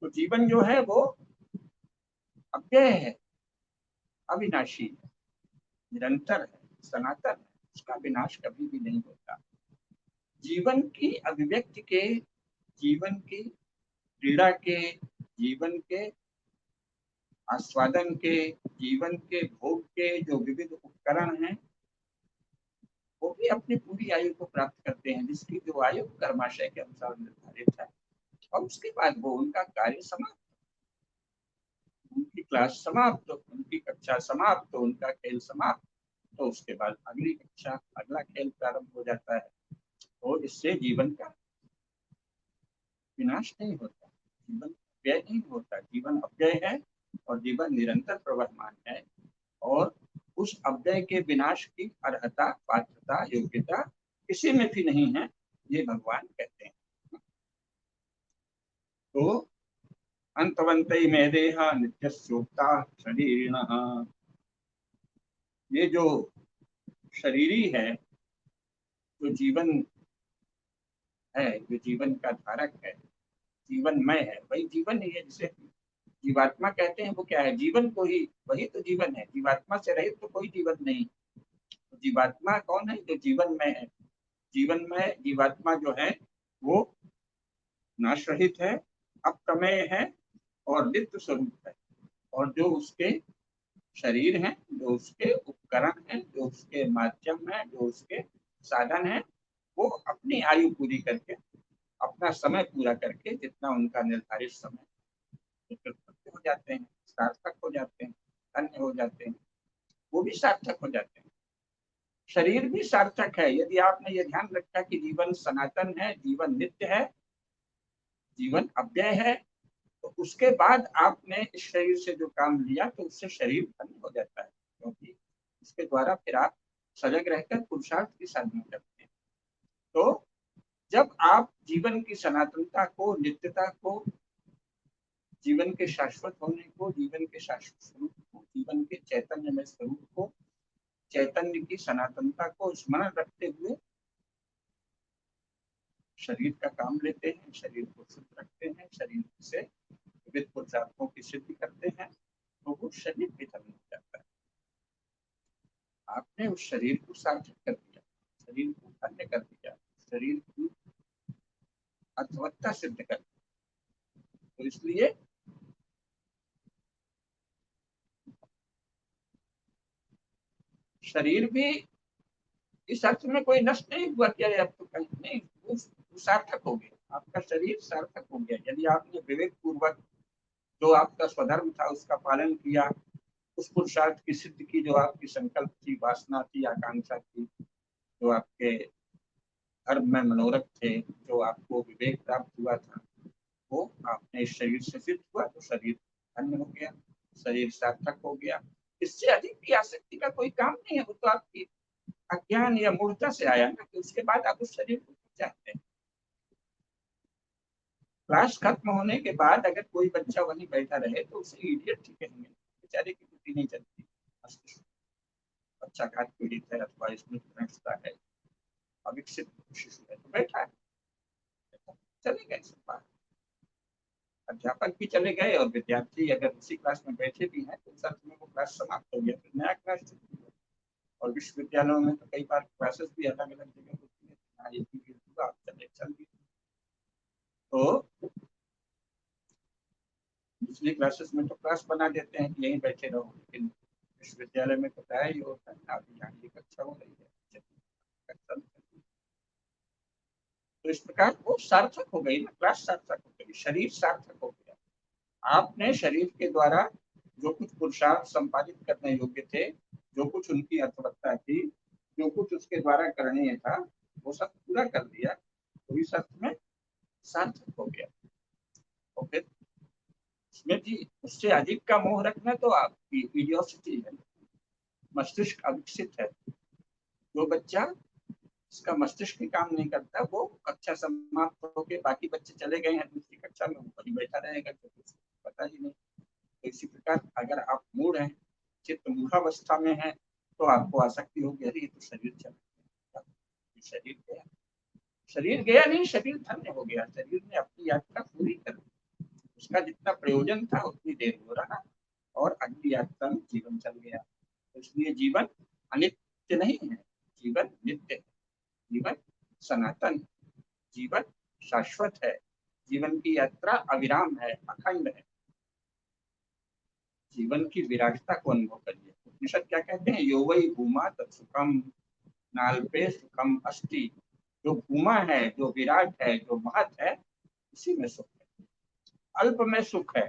तो जीवन जो है वो अव्यय है, अविनाशी है, निरंतर है, सनातन है, उसका विनाश कभी भी नहीं होता। जीवन की अभिव्यक्ति के, जीवन की क्रीड़ा के, जीवन के आस्वादन के, जीवन के भोग के जो विविध उपकरण हैं वो भी अपनी पूरी आयु को प्राप्त करते हैं, जिसकी जो आयु कर्माशय के अनुसार निर्धारित है। और उसके बाद वो उनका कार्य समाप्त, उनकी क्लास समाप्त, उनकी कक्षा समाप्त, उनका खेल समाप्त, तो उसके बाद अगली कक्षा, अगला खेल प्रारंभ हो जाता है। तो इससे जीवन का विनाश नहीं होता, जीवन व्यय नहीं होता, जीवन अव्यय है और जीवन निरंतर प्रवहमान है। और उस अव्यय के विनाश की अर्हता, पात्रता, योग्यता किसी में भी नहीं है, ये भगवान कहते हैं। तो अंतवंतै में देहा नित्यस्योक्ता शरीरिणः, ये जो शरीरी है, जो जीवन है, जो जीवन का धारक है, जीवनमय है, वही जीवन ही है। जिसे जीवात्मा कहते हैं, वो क्या है? जीवन को ही, वही तो जीवन है। जीवात्मा से रहित तो कोई जीवन नहीं। तो जीवात्मा कौन है? जो जीवनमय है। जीवनमय जीवात्मा जो है वो नाश रहित है, अप्रमेय है और नित्य स्वरूप है। और जो उसके शरीर हैं, जो उसके उपकरण हैं, जो उसके माध्यम है, जो उसके साधन है, वो अपनी आयु पूरी करके, अपना समय पूरा करके, जितना उनका निर्धारित समय हो जाते हैं, सार्थक हो जाते हैं, धन्य हो जाते हैं, वो भी सार्थक हो जाते हैं। शरीर भी सार्थक है। यदि आपने ये ध्यान रखा कि जीवन सनातन है, जीवन नित्य है, जीवन अव्यय है, तो उसके बाद आपने इस शरीर से जो काम लिया तो उससे शरीर धन्य हो जाता है, क्योंकि इसके द्वारा फिर आप सजग रहकर पुरुषार्थ की साधना करते हैं। तो जब आप जीवन की सनातनता को, नित्यता को, जीवन के शाश्वत होने को, जीवन के शाश्वत स्वरूप को, जीवन के चैतन्य में स्वरूप को, चैतन्य की सनातनता को स्मरण रखते हुए शरीर का काम लेते हैं, शरीर को शुद्ध रखते हैं, शरीर से विविध पुरुषार्थों की सिद्धि करते हैं, तो वो शरीर भी धर्म हो जाता है। आपने उस शरीर को सार्थक कर दिया, शरीर को धन्य कर दिया, शरीर की अर्थवत्ता सिद्ध कर दी। तो इसलिए शरीर भी इस अर्थ में कोई नष्ट नहीं हुआ कि अरे अब तो कहीं नहीं, वो सार्थक हो गया, आपका शरीर सार्थक हो गया। यदि आपने विवेक पूर्वक जो आपका स्वधर्म था उसका पालन किया, उस पुरुषार्थ की सिद्धि की, जो आपकी संकल्प थी, वासना थी, आकांक्षा थी, जो आपके धर्म में मनोरथ थे, जो आपको विवेक प्राप्त हुआ था, वो आपने इस शरीर से सिद्ध हुआ, तो शरीर धन्य हो गया, शरीर सार्थक हो गया। इससे अधिक की आसक्ति का कोई काम नहीं है। वो तो आपकी अज्ञान या मूर्खता से आया ना, कि उसके बाद आप उस शरीर को चाहते हैं। क्लास खत्म होने के बाद अगर कोई बच्चा वहीं बैठा रहे तो उसे इडियट ही कहेंगे, बेचारे की बुद्धि नहीं चलती, बच्चा घात पीड़ित है अथवा स्मृति भ्रष्टता है, अविकसित शिशु है, तो बैठा है, चले गए सब बाहर। अध्यापक भी चले गए और विद्यार्थी अगर उसी क्लास में बैठे भी हैं तो उस अर्थ में वो क्लास समाप्त हो गया, फिर नया क्लास शुरू हुआ। और विश्वविद्यालयों में तो कई बार क्लासेस भी अलग अलग जगह होती है, हाँ ये पीरियड हुआ, आप चल भी। तो दूसरी क्लासेस में तो क्लास बना देते हैं कि यहीं बैठे रहो, लेकिन विश्वविद्यालय में पता है ये होता है, अभी यहाँ ये कक्षा हो रही है, तो इस प्रकार वो सार्थक हो गई ना, क्लास सार्थक हो गई, शरीर सार्थक हो गया। आपने शरीर के द्वारा जो कुछ पुरुषार्थ संपादित करने योग्य थे, जो कुछ उनकी अर्थवत्ता थी, जो कुछ उसके द्वारा करणीय था, वो सब पूरा कर दिया, तो इस अर्थ में सार्थक हो गया। और फिर उसमें भी उससे अधिक का मोह रखना तो आपकी इडियोसिटी है, मस्तिष्क अविकसित है। जो बच्चा इसका मस्तिष्क ही काम नहीं करता, वो कक्षा समाप्त होकर बाकी बच्चे चले गए हैं दूसरी कक्षा में, वही बैठा रहेगा, क्योंकि उसको पता ही नहीं। तो इसी प्रकार अगर आप मूड हैं, चित्त मूढ़ावस्था में है, तो आपको आसक्ति होगी, अरे ये तो शरीर चल गया, शरीर गया, शरीर गया नहीं, शरीर धन्य हो गया, शरीर ने अपनी यात्रा पूरी कर दी, उसका जितना प्रयोजन था उतनी देर हो रहा और अगली यात्रा में जीवन चल गया। तो इसलिए जीवन अनित्य नहीं है, जीवन नित्य है, जीवन सनातन, जीवन शाश्वत है, जीवन की यात्रा अविराम है, अखंड है। जीवन की विराटता को अनुभव करिए। उपनिषद क्या कहते हैं? यो वै भूमा तत्सुखम नाल्पे सुखम अस्ति। जो भूमा है, जो विराट है, जो महत है, उसी में सुख है। अल्प में सुख है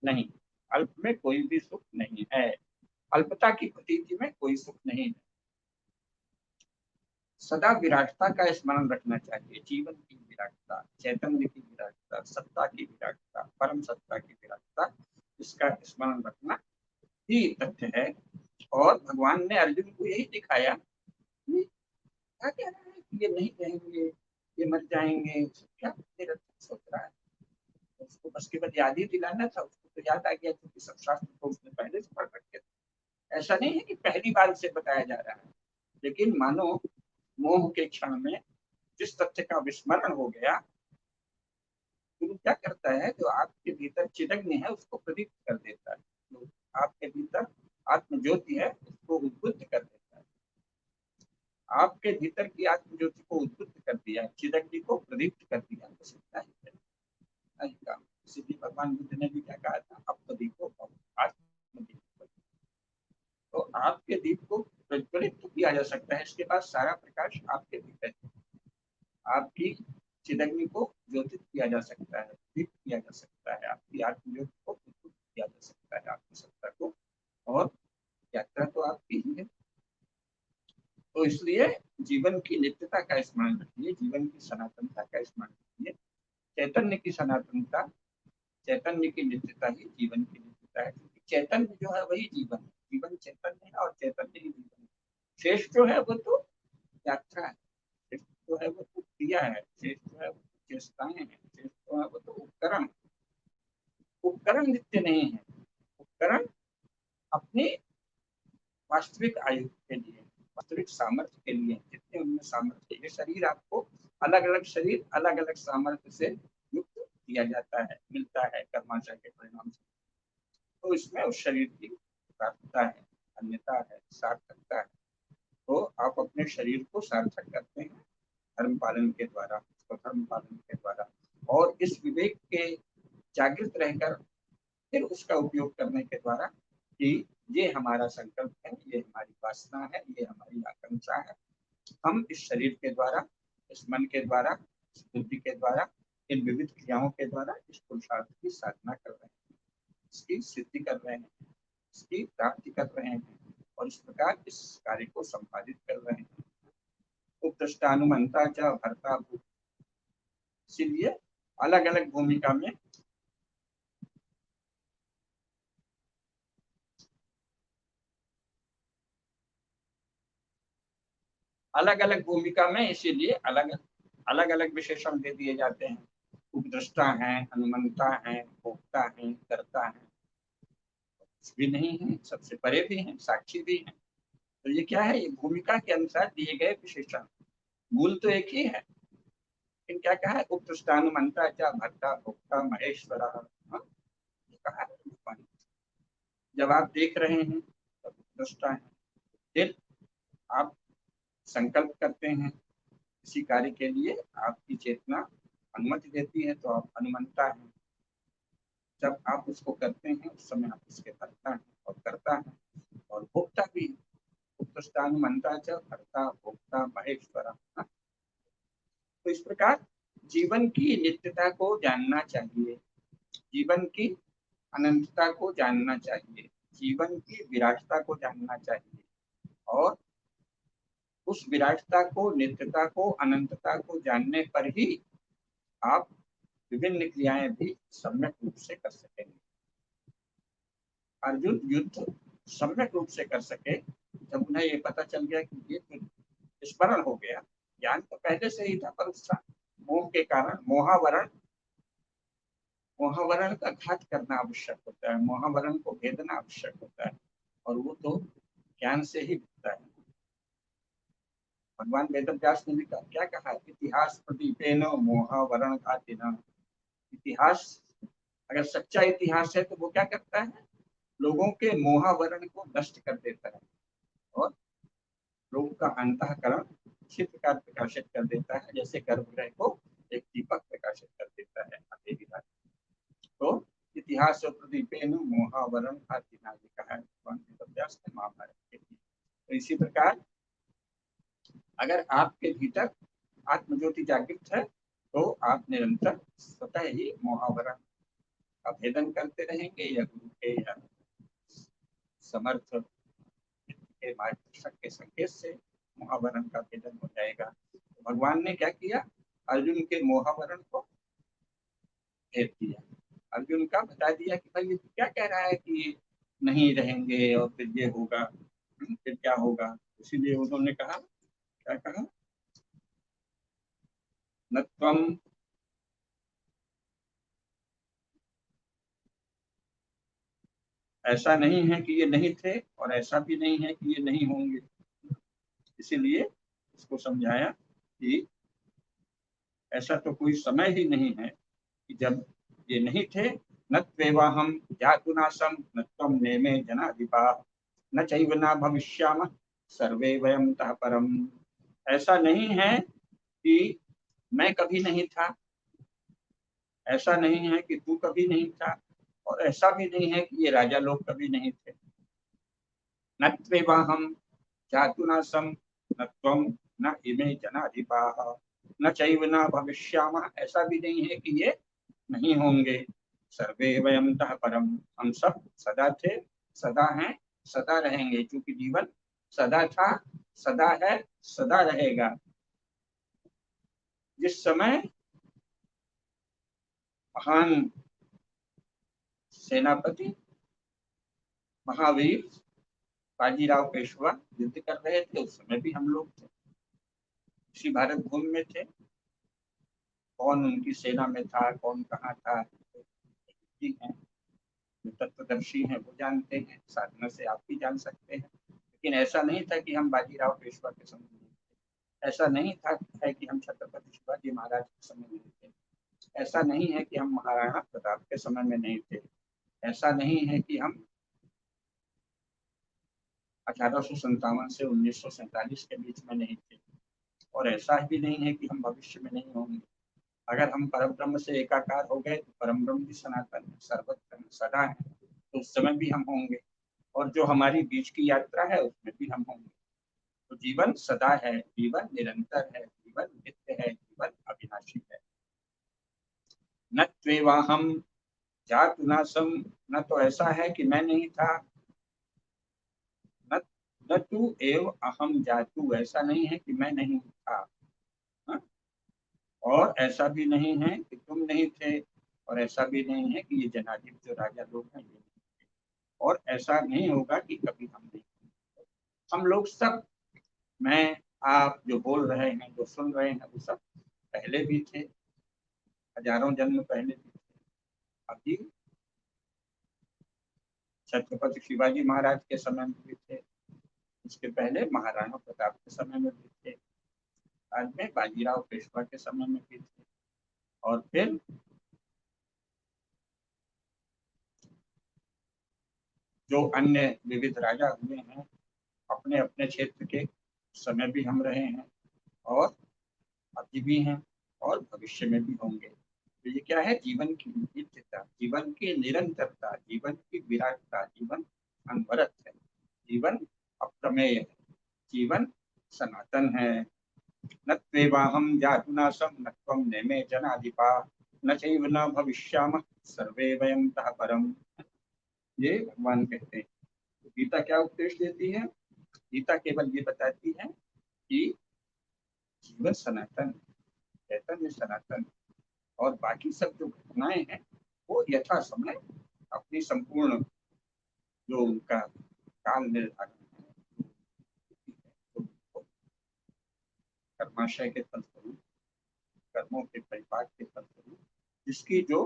नहीं, अल्प में कोई भी सुख नहीं है। अल्पता की प्रतीति में कोई सुख नहीं है। सदा विराटता का स्मरण रखना चाहिए। जीवन की विराटता, चैतन्य की विराटता, सत्ता की विराटता, परम सत्ता की विराटता, इसका स्मरण रखना ही तथ्य है। और भगवान ने अर्जुन को यही दिखाया कि क्या कह रहा है कि ये नहीं रहेंगे, ये मर जाएंगे, क्या निरर्थक सोच रहा है। उसको बस केवल याद ही दिलाना था। उसको तो याद आ गया क्योंकि सब शास्त्र को उसने पहले से पढ़ रखे थे। ऐसा नहीं है कि पहली बार उसे बताया जा रहा है, लेकिन मानो मोह के क्षण में जिस तथ्य का विस्मरण हो गया, गुरु क्या करता है, जो आपके भीतर चिदग्नि है उसको प्रदीप्त कर देता है। जो आपके भीतर आत्म ज्योति है उसको उद्बुद्ध कर देता है। आपके भीतर की आत्म ज्योति को उद्बुद्ध कर दिया, चिदग्नि को प्रदीप्त कर दिया, तो सीखता ही काम। इसीलिए भगवान बुद्ध ने भी क्या कहा था, अपदीपो आत्मदीप। तो आपके दीप को प्रज्वलित किया जा सकता है। इसके बाद सारा प्रकाश आपके भीतर है। आपकी चिदग्नि को ज्योतित किया जा सकता है, दीप किया जा सकता है। आपकी आत्मज्योति को प्रज्वलित किया जा सकता है, आपकी सत्ता को। और यात्रा तो आपकी ही है। तो इसलिए जीवन की नित्यता का स्मरण रखिए, जीवन की सनातनता का स्मरण रखिए। चैतन्य की सनातनता, चैतन्य की नित्यता ही जीवन की नित्यता है। क्योंकि चैतन्य जो है वही जीवन है। जीवन चैतन्य है और चैतन्य ही जीवन है। शेष जो है वो तो यात्रा है, शेष जो है वो तो क्रिया है, शेष जो है वो तो चेष्टाएं हैं, शेष जो है वो तो उपकरण। उपकरण नित्य नहीं है। उपकरण अपनी वास्तविक आयु के लिए, वास्तविक सामर्थ्य के लिए, जितने उनमें सामर्थ्य, ये शरीर आपको अलग अलग शरीर अलग अलग सामर्थ्य से युक्त दिया जाता है, मिलता है कर्माशय के परिणाम से। तो इसमें उस शरीर की प्राप्तता है, अन्यता है, सार्थकता है। तो आप अपने शरीर को सार्थक करते हैं धर्म पालन के द्वारा, धर्म पालन के द्वारा, और इस विवेक के जागृत रहकर फिर उसका उपयोग करने के द्वारा कि ये हमारा संकल्प है, ये हमारी वासना है, ये हमारी आकांक्षा है। हम इस शरीर के द्वारा, इस मन के द्वारा, इस बुद्धि के द्वारा, इन विविध क्रियाओं के द्वारा इस पुरुषार्थ की साधना कर रहे हैं, इसकी सिद्धि कर रहे हैं, इसकी प्राप्ति कर रहे हैं, और इस प्रकार इस कार्य को संपादित कर रहे हैं। उपदृष्टानुमंता च भर्ता भूत। इसीलिए अलग अलग भूमिका में इसीलिए अलग अलग अलग विशेषण दे दिए जाते हैं। उपद्रष्टा है, अनुमंता है, भोक्ता है, कर्ता है, कुछ भी नहीं है, सबसे परे भी है, साक्षी भी है। तो ये क्या है, ये भूमिका के अनुसार दिए गए विशेषण। मूल तो एक ही है, लेकिन क्या कहा है, उपदृष्टानुमंता च भर्ता भोक्ता महेश्वर। ये कहा है। जब आप देख रहे हैं तब दृष्टा है। फिर आप संकल्प करते हैं किसी कार्य के लिए, आपकी चेतना अनुमति देती है तो आप अनुमंता हैं। जब आप उसको करते हैं उस समय आप उसके भरता हैं और करता है, और भोक्ता भी। उपदृष्टानुमंता च भर्ता भोक्ता महेश्वर। तो इस प्रकार जीवन की नित्यता को जानना चाहिए, जीवन की अनंतता को जानना चाहिए, जीवन की विराटता को जानना चाहिए। और उस विराटता को, नित्यता को, अनंतता को जानने पर ही आप विभिन्न क्रियाएं भी सम्यक रूप से कर सकेंगे। अर्जुन युद्ध सम्यक रूप से कर सके जब उन्हें ये पता चल गया कि ये स्मरण हो गया। ज्ञान तो पहले से ही था, पर उसका मोह के कारण मोहावरण का घात करना आवश्यक होता है, मोहावरण को भेदना आवश्यक होता है, और वो तो ज्ञान से ही होता है। भगवान वेदव्यास ने भी क्या कहा, इतिहास प्रदीपेन मोहावरण घातिना। इतिहास अगर सच्चा इतिहास है तो वो क्या करता है, लोगों के मोहावरण को नष्ट कर देता है, और लोगों का अंतःकरण इसी प्रकार प्रकाशित कर देता है जैसे गर्भगृह को एक दीपक प्रकाशित कर देता है अंधेरी रात। तो इतिहास प्रदीपेन मोहावरण आदिनादिका है व्यास ने महाभारत के। तो इसी प्रकार अगर आपके भीतर आत्मज्योति जागृत है तो आप निरंतर स्वतः ही मोहावरण का भेदन करते रहेंगे, या गुरु के या समर्थ के मार्गदर्शक के संकेत से मोहावरण का भेदन हो जाएगा। तो भगवान ने क्या किया, अर्जुन के मोहावरण को भेद दिया। अर्जुन का बता दिया कि भाई ये क्या कह रहा है कि नहीं रहेंगे और फिर ये होगा, फिर क्या होगा। इसीलिए उन्होंने कहा, क्या कहा, न त्वम ऐसा नहीं है कि ये नहीं थे और ऐसा भी नहीं है कि ये नहीं होंगे। इसीलिए इसको समझाया कि ऐसा तो कोई समय ही नहीं है कि जब ये नहीं थे। न त्वेवाहम जातुनासम न त्वम नेमे जनाधिपा न चैव न भविष्यामः सर्वे वयम तः परम। ऐसा नहीं है कि मैं कभी नहीं था, ऐसा नहीं है कि तू कभी नहीं था, और ऐसा भी नहीं है कि ये राजा लोग कभी नहीं थे। न त्वेवाहम जातुनासम न त्वम न इमे जनाधिपाः न चैव न भविष्यामः, ऐसा भी नहीं है कि ये नहीं होंगे। सर्वे वयम तः परम, हम सब सदा थे, सदा हैं, सदा रहेंगे, क्योंकि जीवन सदा था, सदा है, सदा रहेगा। जिस समय महान सेनापति महावीर बाजीराव पेशवा युद्ध कर रहे थे, उस समय भी हम लोग थे, इसी भारत भूमि में थे। कौन उनकी सेना में था, कौन कहाँ था, हैं जो तत्वदर्शी हैं वो जानते हैं, साधना से आप भी जान सकते हैं। लेकिन ऐसा नहीं था कि हम बाजीराव पेशवा के समय में थे, ऐसा नहीं था है कि हम छत्रपति शिवाजी महाराज के समय में थे, ऐसा नहीं है कि हम महाराणा प्रताप के समय में नहीं थे, ऐसा नहीं है कि हम 1857 से 1947 के बीच में नहीं थे, और ऐसा भी नहीं है कि हम भविष्य में नहीं होंगे। अगर हम परम ब्रह्म से एकाकार हो गए तो परम ब्रह्म भी सनातन है, सर्वत्र सदा है, तो उस समय भी हम होंगे, और जो हमारी बीच की यात्रा है उसमें भी हम होंगे। तो जीवन सदा है, जीवन निरंतर है, जीवन नित्य है, जीवन अविनाशी है। न त्वेवाहम जातुनासम, न तो ऐसा है कि मैं नहीं था, न न तू एव अहम जातु, ऐसा नहीं है कि मैं नहीं था, हा? और ऐसा भी नहीं है कि तुम नहीं थे, और ऐसा भी नहीं है कि ये जनाधिप जो राजा लोग हैं ये नहीं थे, और ऐसा नहीं होगा कि कभी हम नहीं। हम लोग सब, मैं आप जो बोल रहे हैं, जो सुन रहे हैं, वो सब पहले भी थे, हजारों जन्म पहले भी थे। अभी छत्रपति शिवाजी महाराज के समय में भी थे, उसके पहले महाराणा प्रताप के समय में भी थे, बाद में बाजीराव पेशवा के समय में भी थे, और फिर जो अन्य विविध राजा हुए हैं अपने अपने क्षेत्र के समय भी हम रहे हैं, और अभी भी हैं, और भविष्य में भी होंगे। तो ये क्या है, जीवन की नित्यता, जीवन की निरंतरता, जीवन की विराटता, जीवन अनवरत है, जीवन अप्रमेय है, जीवन सनातन है। न त्वेवाहम जातुनासम न त्वम नेमे जनाधिपा न चैव न भविष्यामः सर्वे वयम तः परम। ये भगवान कहते हैं। तो गीता क्या उपदेश देती है, गीता केवल ये बताती है कि जीवन सनातन, चैतन्य सनातन, और बाकी सब जो घटनाएं हैं वो यथा समय अपनी संपूर्ण जो उनका काल निर्धारण है, तो कर्माशय के फलस्वरूप, कर्मों के परिपाक के फलस्वरूप, जिसकी जो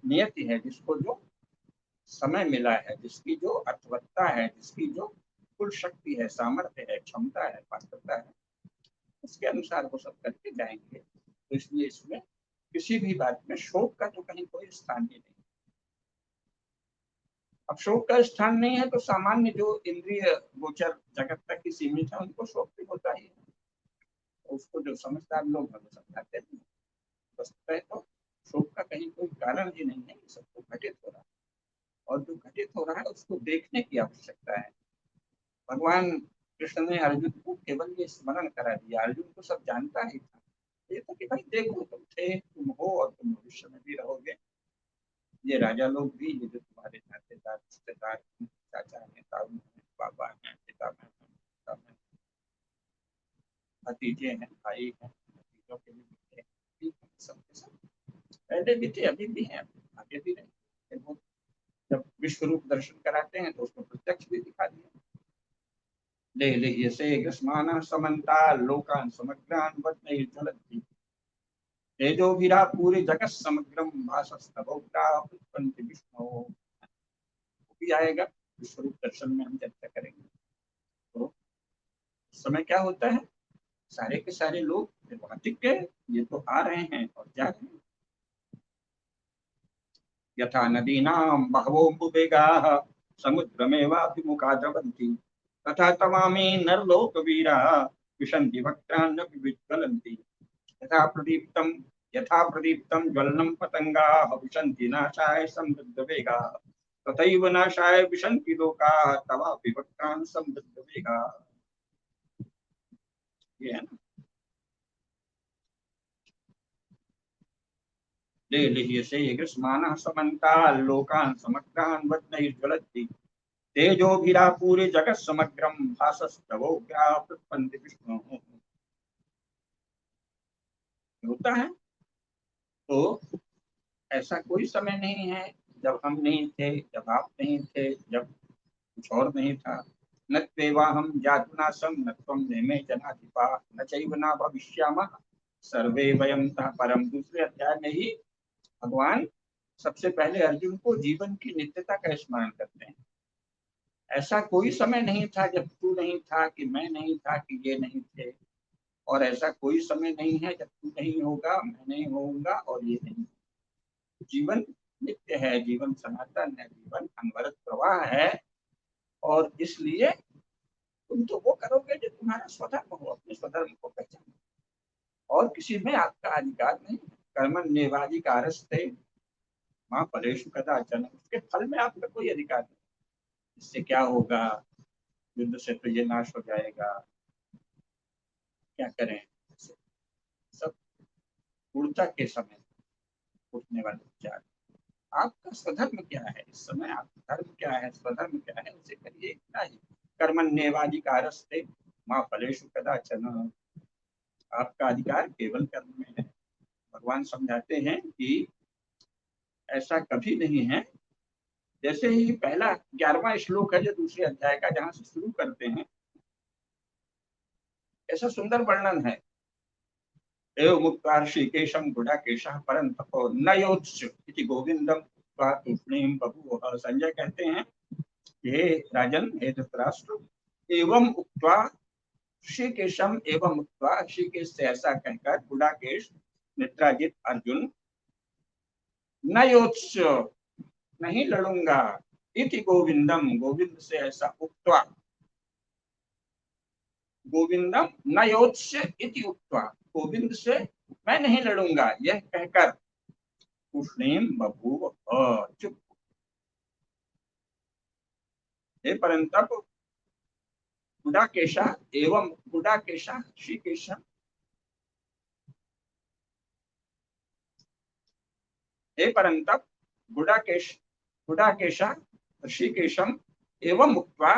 नियति है, जिसको जो समय मिला है, जिसकी जो अर्थवत्ता है, जिसकी जो कुल शक्ति है, सामर्थ्य है, क्षमता है, पात्रता है, उसके अनुसार वो सब करके जाएंगे। तो इसलिए इसमें किसी भी बात में शोक का तो कहीं कोई स्थान ही नहीं। अब शोक का स्थान नहीं है तो सामान्य जो इंद्रिय गोचर जगत तक ही सीमित है उनको शोक भी होता ही है, तो उसको जो समझदार लोग हैं वो समझाते हैं। वस्तुतः तो शोक का कहीं कोई कारण ही नहीं है, ये सब तो घटित हो रहा है। और जो घटित हो रहा है उसको देखने की आवश्यकता है। भगवान कृष्ण ने अर्जुन को केवल ये स्मरण करा दिया, अर्जुन को सब जानता ही था। ये तो कि भाई देखो, तुम थे, तुम हो और तुम भविष्य में भी रहोगे। ये राजा लोग भी, ये जो तुम्हारे नातेदार रिश्तेदार, चाचा हैं, ताऊ हैं, बाबा हैं, पितामह हैं, पितामह, भतीजे हैं, भाई हैं, भतीजों के भी बेटे हैं, ठीक है, सबके सब पहले भी थे, अभी भी हैं, आगे भी रहेंगे। वो जब विश्व रूप दर्शन कराते हैं तो उसको प्रत्यक्ष भी दिखा दिया। ले यसे ग्रस्मानः समन्ता लोकान् समग्रान् वदनैर्ज्वलन्ति तेजोभिरा पूरे जगत समग्रम भासस्तवोग्राः विष्णु। वो भी आएगा, विश्व रूप दर्शन में हम चर्चा करेंगे। तो उस समय क्या होता है, सारे के सारे लोग भौतिक के ये तो आ रहे हैं और जा रहे हैं। यथा नदीनां बहवोऽम्बुवेगाः समुद्रमेवाभिमुखा द्रवन्ति तथा तवामी नरलोकवीराः विशन्ति वक्त्राण्यपि विज्वलन्ति यथा प्रदीप्तं ज्वलनं पतंगाः विशन्ति नाशाय समृद्धवेगाः तथैव नाशाय विशन्ति लोकाः तवापि वक्त्रान् समृद्धवेगाः। ये है ना। लेलिह्यसे ग्रस्मानः समन्तात् लोकान् समग्रान् वदनैर्ज्वलन्ति तेजोभिरापूरे जगत समग्रम भासस्तवोग्राः प्रतपन्ति विष्णु। होता है। तो ऐसा कोई समय नहीं है जब हम नहीं थे, जब आप नहीं थे, जब कुछ और नहीं था। न त्वेवाहं जातुनासं न त्वं नेमे जनाधिपाः न चैव न भविष्यामः सर्वे वयं तः परम। दूसरे अध्याय में ही भगवान सबसे पहले अर्जुन को जीवन की नित्यता का स्मरण करते हैं। ऐसा कोई समय नहीं था जब तू नहीं था, कि मैं नहीं था, कि ये नहीं थे। और ऐसा कोई समय नहीं है जब तू नहीं होगा, मैं नहीं होऊंगा और ये नहीं। जीवन नित्य है, जीवन सनातन है, जीवन अनवरत प्रवाह है। और इसलिए तुम तो वो करोगे जो तुम्हारा स्वधर्म हो, अपने स्वधर्म को पहचानो। और किसी में आपका अधिकार नहीं। कर्मण्येवाधिकारस्ते मां फलेषु कदाचन। उसके फल में आपका कोई अधिकार नहीं। इससे क्या होगा, युद्ध से तो ये नाश हो जाएगा, क्या करें। सब पूर्णता के समय उठने वाले विचार। आपका स्वधर्म क्या है इस समय, आपका धर्म क्या है, स्वधर्म क्या है, उसे करिए, इतना ही। कर्मण्येवाधिकारस्ते मां फलेषु कदाचन। आपका अधिकार केवल कर्म में है। भगवान समझाते हैं कि ऐसा कभी नहीं है। जैसे ही पहला 11वां श्लोक है जो दूसरे अध्याय का, जहां से शुरू करते हैं, ऐसा सुंदर वर्णन है। एव मुक्ता ऋषिकेशं गुडाकेशः परन्तपो न योत्स्य इति गोविंदम तूष्णीम बभूव। संजय कहते हैं, हे राजन, हे धृतराष्ट्र, एवं उक्त्वा ऋषिकेशम, एवं उक्त्वा ऋषिकेश से ऐसा कहकर गुडाकेश नेत्राजित अर्जुन न योत्स्य नहीं लड़ूंगा इति गोविंदम, गोविंद से ऐसा उक्त्वा, गोविंदम न योत्स्य इति उक्त्वा, गोविंद से मैं नहीं लड़ूंगा यह कहकर तूष्णीम बभूव, चुप। हे परंतप गुडाकेशा एवं गुडाकेशा ऋषिकेशम, हे परंतप गुडाकेशा ऋषिकेशम एवं उक्त्वा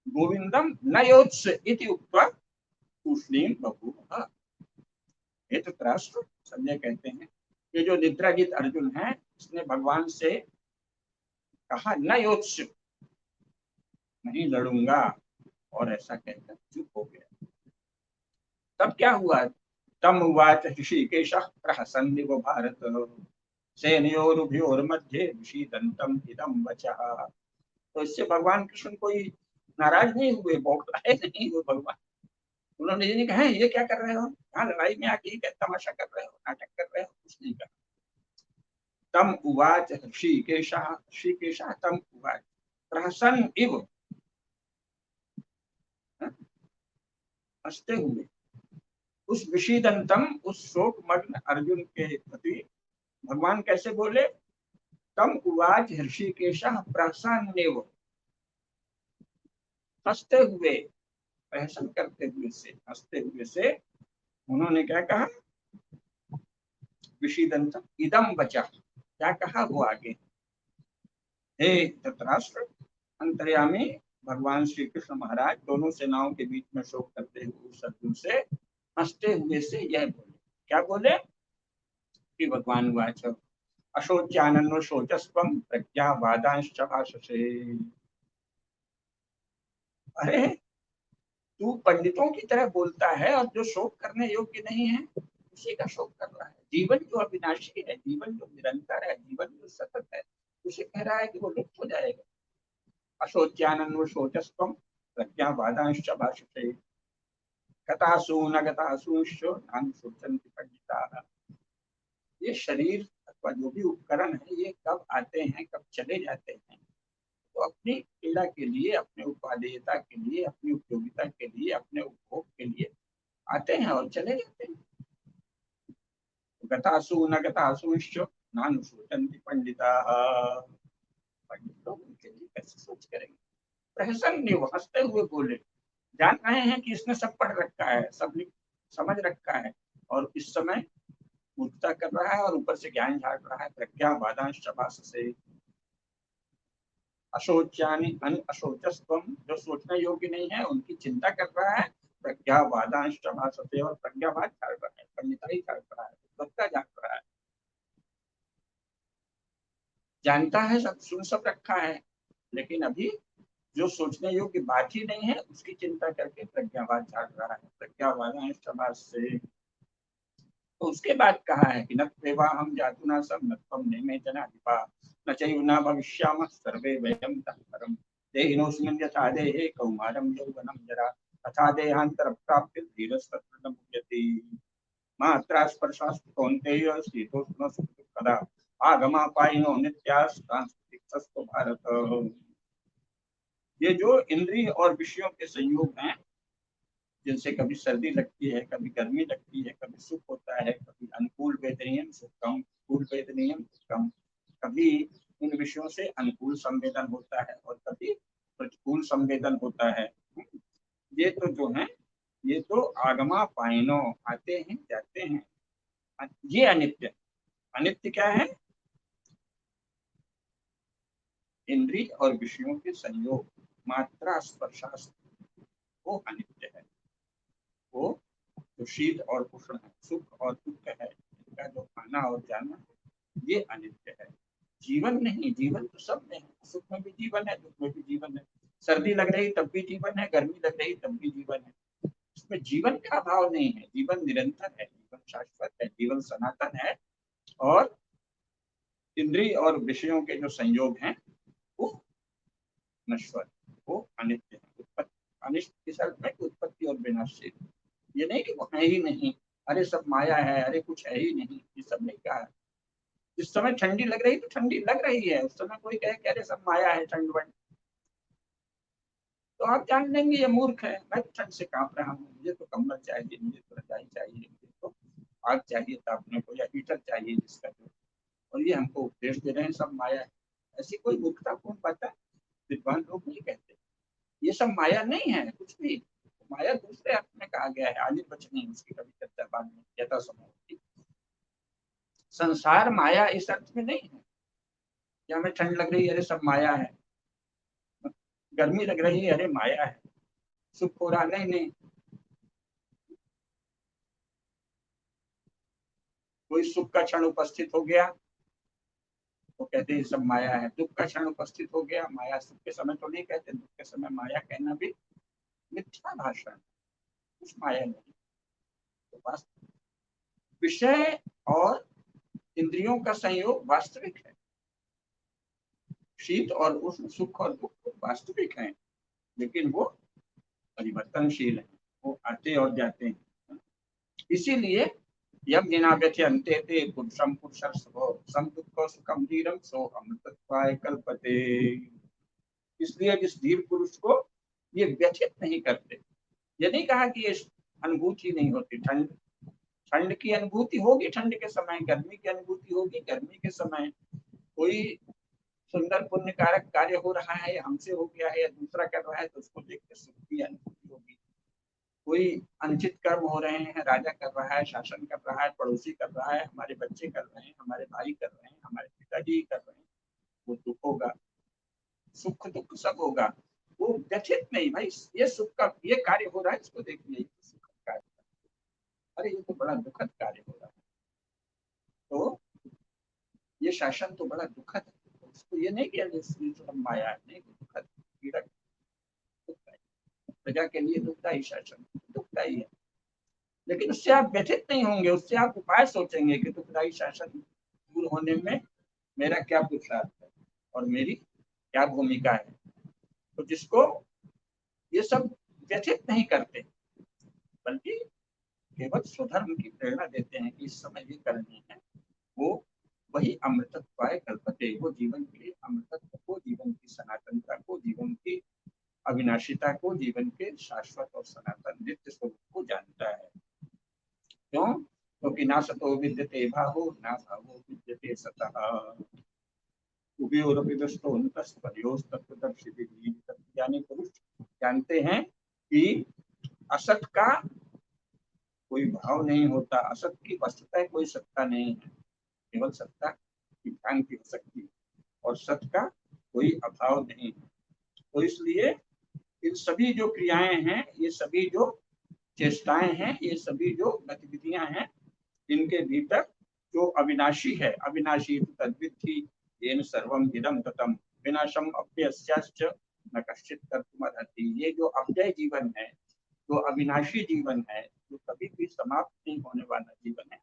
गोविंदम न योत्स्य इति उक्त्वा तूष्णीम बभूव। हे धृतराष्ट्र, संजय कहते हैं, ये जो निद्राजित अर्जुन है, इसने भगवान से कहा न योत्स्य, नहीं लड़ूंगा, और ऐसा कहकर चुप हो गया। तब क्या हुआ, तम उवाच ऋषिकेशः प्रहसन्निव भारत सेनयोरुभयोर्मध्ये विषीदन्तम् इदं वचः। तो इससे भगवान कृष्ण कोई नाराज नहीं हुए, बौखलाए नहीं हुए भगवान। उन्होंने ये नहीं कहा ये क्या कर रहे हो, यहाँ लड़ाई में आके क्या तमाशा कर रहे हो, नाटक कर रहे हो, कुछ नहीं कहा। तम उवाच ऋषिकेशः तम उवाच प्रहसन इव, हंसते हुए, उस विषीदंतम, उस शोक मग्न अर्जुन के प्रति भगवान कैसे बोले, तम उवाच ऋषिकेशः प्रहसन्नेव, हंसते हुए, प्रहसन करते हुए से, हंसते हुए से उन्होंने क्या कहा, विषीदंतम इदम वचः, क्या कहा वो आगे, हे धृतराष्ट्र, अंतर्यामी भगवान श्री कृष्ण महाराज दोनों सेनाओं के बीच में शोक करते हुए उस अर्जुन से हंसते हुए से यह बोले, क्या बोले कि भगवान वाच अशोच्यानन्व शोचस्वम प्रज्ञा वादांश्च भाषसे। अरे तू पंडितों की तरह बोलता है और जो शोक करने योग्य नहीं है उसी का शोक कर रहा है। जीवन जो अविनाशी है, जीवन जो निरंतर है, जीवन जो सतत है, उसे कह रहा है कि वो लुप्त हो जाएगा। अशोच्यानन्व शोचस्वम प्रज्ञा वादांश्च भाषसे, गतासु न गतासुश्च नानु शोचन्ति पंडिताः। ये शरीर अथवा जो भी उपकरण है ये कब आते हैं कब चले जाते हैं, तो अपनी पीड़ा के लिए, अपने उपादेयता के लिए, अपनी उपयोगिता के लिए, अपने उपभोग के लिए आते हैं और चले जाते हैं। गतासु न गतासुश्च नानु शोचन्ति पंडिताः। पंडित लोग उनके लिए कैसे सोच करेंगे। प्रहसन्नेव, हंसते हुए बोले, जान रहे हैं कि इसने सब पढ़ रखा है, सब समझ रखा है और इस समय मूर्खता कर रहा है और ऊपर से ज्ञान झाड़ रहा है। प्रज्ञा बाधांश से अशोच्यानि अन अशोचस्वम, जो सोचने योग्य नहीं है उनकी चिंता कर रहा है। प्रज्ञा बाधांश से, और प्रज्ञावाद झाड़ रहा है, पंडिताई झाड़ रहा है, बच्चा झाड़ रहा है। जानता है, सब सुन सब रखा है, लेकिन अभी जो सोचने योग्य बात ही नहीं है उसकी चिंता करके प्रज्ञावाद झाड़ रहा है। प्रज्ञावाद से, तो उसके बाद कहा है कि न त्वेवा हम जातुना सब न त्वं नेमे जनाधिपा न चैव न भविष्यामः सर्वे वयं तत्परम् देहिनोऽस्मिन् यथा देहे कौमारं यौवनं जरा तथा देहान्तर प्राप्य धीरस्तत्र न मुह्यते मात्रा स्पर्शास्तु कौन्तेय शीतोष्णसुखदुःखदा आगमापायिनो नित्याः सांस्कृतिकस्तु भारत। ये जो इंद्रिय और विषयों के संयोग हैं, जिनसे कभी सर्दी लगती है, कभी गर्मी लगती है, कभी सुख होता है, कभी अनुकूल वेदनीयम सुखम, अनुकूल वेदनीयम सुखम, कभी इन विषयों से अनुकूल संवेदन होता है और कभी प्रतिकूल संवेदन होता है। ये तो जो है, ये तो आगमा पाइनो, आते हैं जाते हैं, ये अनित्य। अनित्य क्या है? इंद्रिय और विषयों के संयोग, मात्रा स्पर्शास्त्र, वो अनित्य है। वो जो शीत और उष्ण है, सुख और दुख है, इनका जो आना और जाना, ये अनित्य है। जीवन नहीं, जीवन तो सब में है, सुख में भी जीवन है, दुख में भी जीवन है। सर्दी लग रही तब भी जीवन है, गर्मी लग रही तब भी जीवन है। इसमें जीवन का अभाव नहीं है, जीवन निरंतर है, जीवन शाश्वत है, जीवन सनातन है। और इंद्रिय और विषयों के जो संयोग हैं वो नश्वर, वो अनित्य है। उत्पत्ति अनिष्ट किस अर्थ में? उत्पत्ति और विनाशशील। ये नहीं कि वो है ही नहीं, अरे सब माया है, अरे कुछ है ही नहीं, ये सब नहीं कहा। जिस समय ठंडी लग रही तो ठंडी लग रही है, उस समय कोई कहे कि अरे सब माया है, ठंड बन, तो आप जान लेंगे ये मूर्ख है। मैं तो ठंड से कांप रहा हूँ, मुझे तो कंबल चाहिए, मुझे तो रजाई चाहिए, मुझे तो आग चाहिए तापने को, या हीटर चाहिए जिसका जो, और ये हमको उपदेश दे रहे हैं सब माया है। ऐसी कोई मूर्खता कौन पाता है? विद्वान लोग नहीं कहते ये सब माया नहीं है कुछ भी। माया दूसरे अर्थ में कहा गया है, आगे बचनी उसकी कभी चर्चा बाद में यथा समय होगी। संसार माया इस अर्थ में नहीं है कि हमें ठंड लग रही है अरे सब माया है, गर्मी लग रही है अरे माया है, सुख हो रहा नहीं नहीं, कोई सुख का क्षण उपस्थित हो गया तो कहते हैं सब माया है, दुख का क्षण उपस्थित हो गया माया। सुख के समय तो नहीं कहते, दुख के समय माया कहना भी मिथ्या भाषण, कुछ माया नहीं। तो वास्तव विषय और इंद्रियों का संयोग वास्तविक है, शीत और उष्ण, सुख और दुख वास्तविक हैं, लेकिन वो परिवर्तनशील है, वो आते और जाते हैं। इसीलिए यम जिना व्यथ्यन्ते ते पुरुषम पुरुषर्षभो सम दुःखो सुखम धीरम सो अमृतत्वाय कल्पते। इसलिए जिस धीर पुरुष को ये व्यथित नहीं करते, ये नहीं कहा कि ये अनुभूति नहीं होती। ठंड, ठंड की अनुभूति होगी ठंड के समय, गर्मी की अनुभूति होगी गर्मी के समय, कोई सुंदर पुण्य कारक कार्य हो रहा है, हमसे हो गया है या दूसरा कर रहा है, तो उसको देख के सुख की अनुभूति होगी। कोई अनुचित कर्म हो रहे हैं, राजा कर रहा है, शासन कर रहा है, पड़ोसी कर रहा है, हमारे बच्चे कर रहे हैं, हमारे भाई कर रहे हैं, हमारे पिताजी कर रहे हैं, वो दुख होगा, सुख दुख सब होगा। वो व्यथित नहीं, भाई ये सुख का ये कार्य हो रहा है, इसको देखिए सुख का कार्य, अरे ये तो बड़ा दुखद कार्य हो रहा है, तो ये शासन तो बड़ा दुखद है, उसको ये नहीं किया जैसे माया है, नहीं दुखद पीड़क, दुखदायी, प्रजा के लिए दुखदायी शासन दुखदायी है। लेकिन उससे आप व्यथित नहीं होंगे, उससे आप उपाय सोचेंगे कि दुखदायी शासन दूर होने में मेरा क्या पुरुषार्थ है और मेरी क्या भूमिका है। तो जिसको ये सब व्यथित नहीं करते, बल्कि केवल स्वधर्म की प्रेरणा देते हैं कि इस समय ये करनी है, वो वही अमृतत्वाय कल्पते, वो जीवन के लिए अमृतत्व को, जीवन की सनातनता को, जीवन की अविनाशिता को, जीवन के शाश्वत और सनातन नित्य स्वरूप को जानता है। क्यों? क्योंकि ना सतो विद्यते भावो, ना भावो विद्यते सतः, उभयोरपि दृष्टोऽन्तस्तयोस्तत्त्वदर्शी। यानी पुरुष जानते हैं कि असत का कोई भाव नहीं होता, असत की वस्तुतः कोई सत्ता नहीं है, केवल सत्ता की भ्रांति हो सकती है, और सत का कोई अभाव नहीं है। तो इसलिए इन सभी जो क्रियाएं हैं, ये सभी जो चेष्टाएं हैं, ये सभी जो गतिविधियां हैं, इनके भीतर जो अविनाशी है, अविनाशी तद्विद्धि येन सर्वम इदं ततम विनाशम अप्यस्याश्च न कश्चित कर्तुमर्हति। ये जो अव्यय जीवन है, जो अविनाशी जीवन है, जो कभी भी समाप्त नहीं होने वाला जीवन है,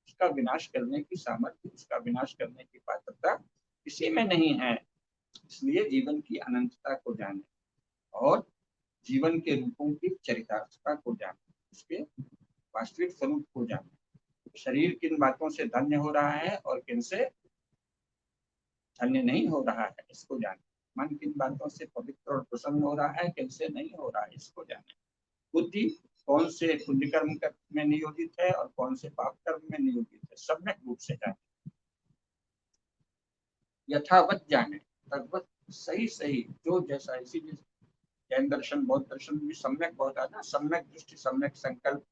उसका विनाश करने की सामर्थ्य, उसका विनाश करने की पात्रता किसी में नहीं है। इसलिए जीवन की अनंतता को जाने और जीवन के रूपों की चरितार्थता को जाने, उसके वास्तविक स्वरूप को जाने। शरीर किन बातों से धन्य हो रहा है और किन से धन्य नहीं हो रहा है, इसको जाने। मन किन बातों से पवित्र और प्रसन्न हो रहा है, किन से नहीं हो रहा है, इसको जाने। बुद्धि कौन से पुण्य कर्म में नियोजित है और कौन से पाप कर्म में नियोजित है, सम्यक रूप से जाने। यथावत जाने, तद्वत सही सही जो जैसा, इसीलिए जैन दर्शन बौद्ध दर्शन भी सम्यक बहुत आता है, सम्यक दृष्टि, सम्यक संकल्प,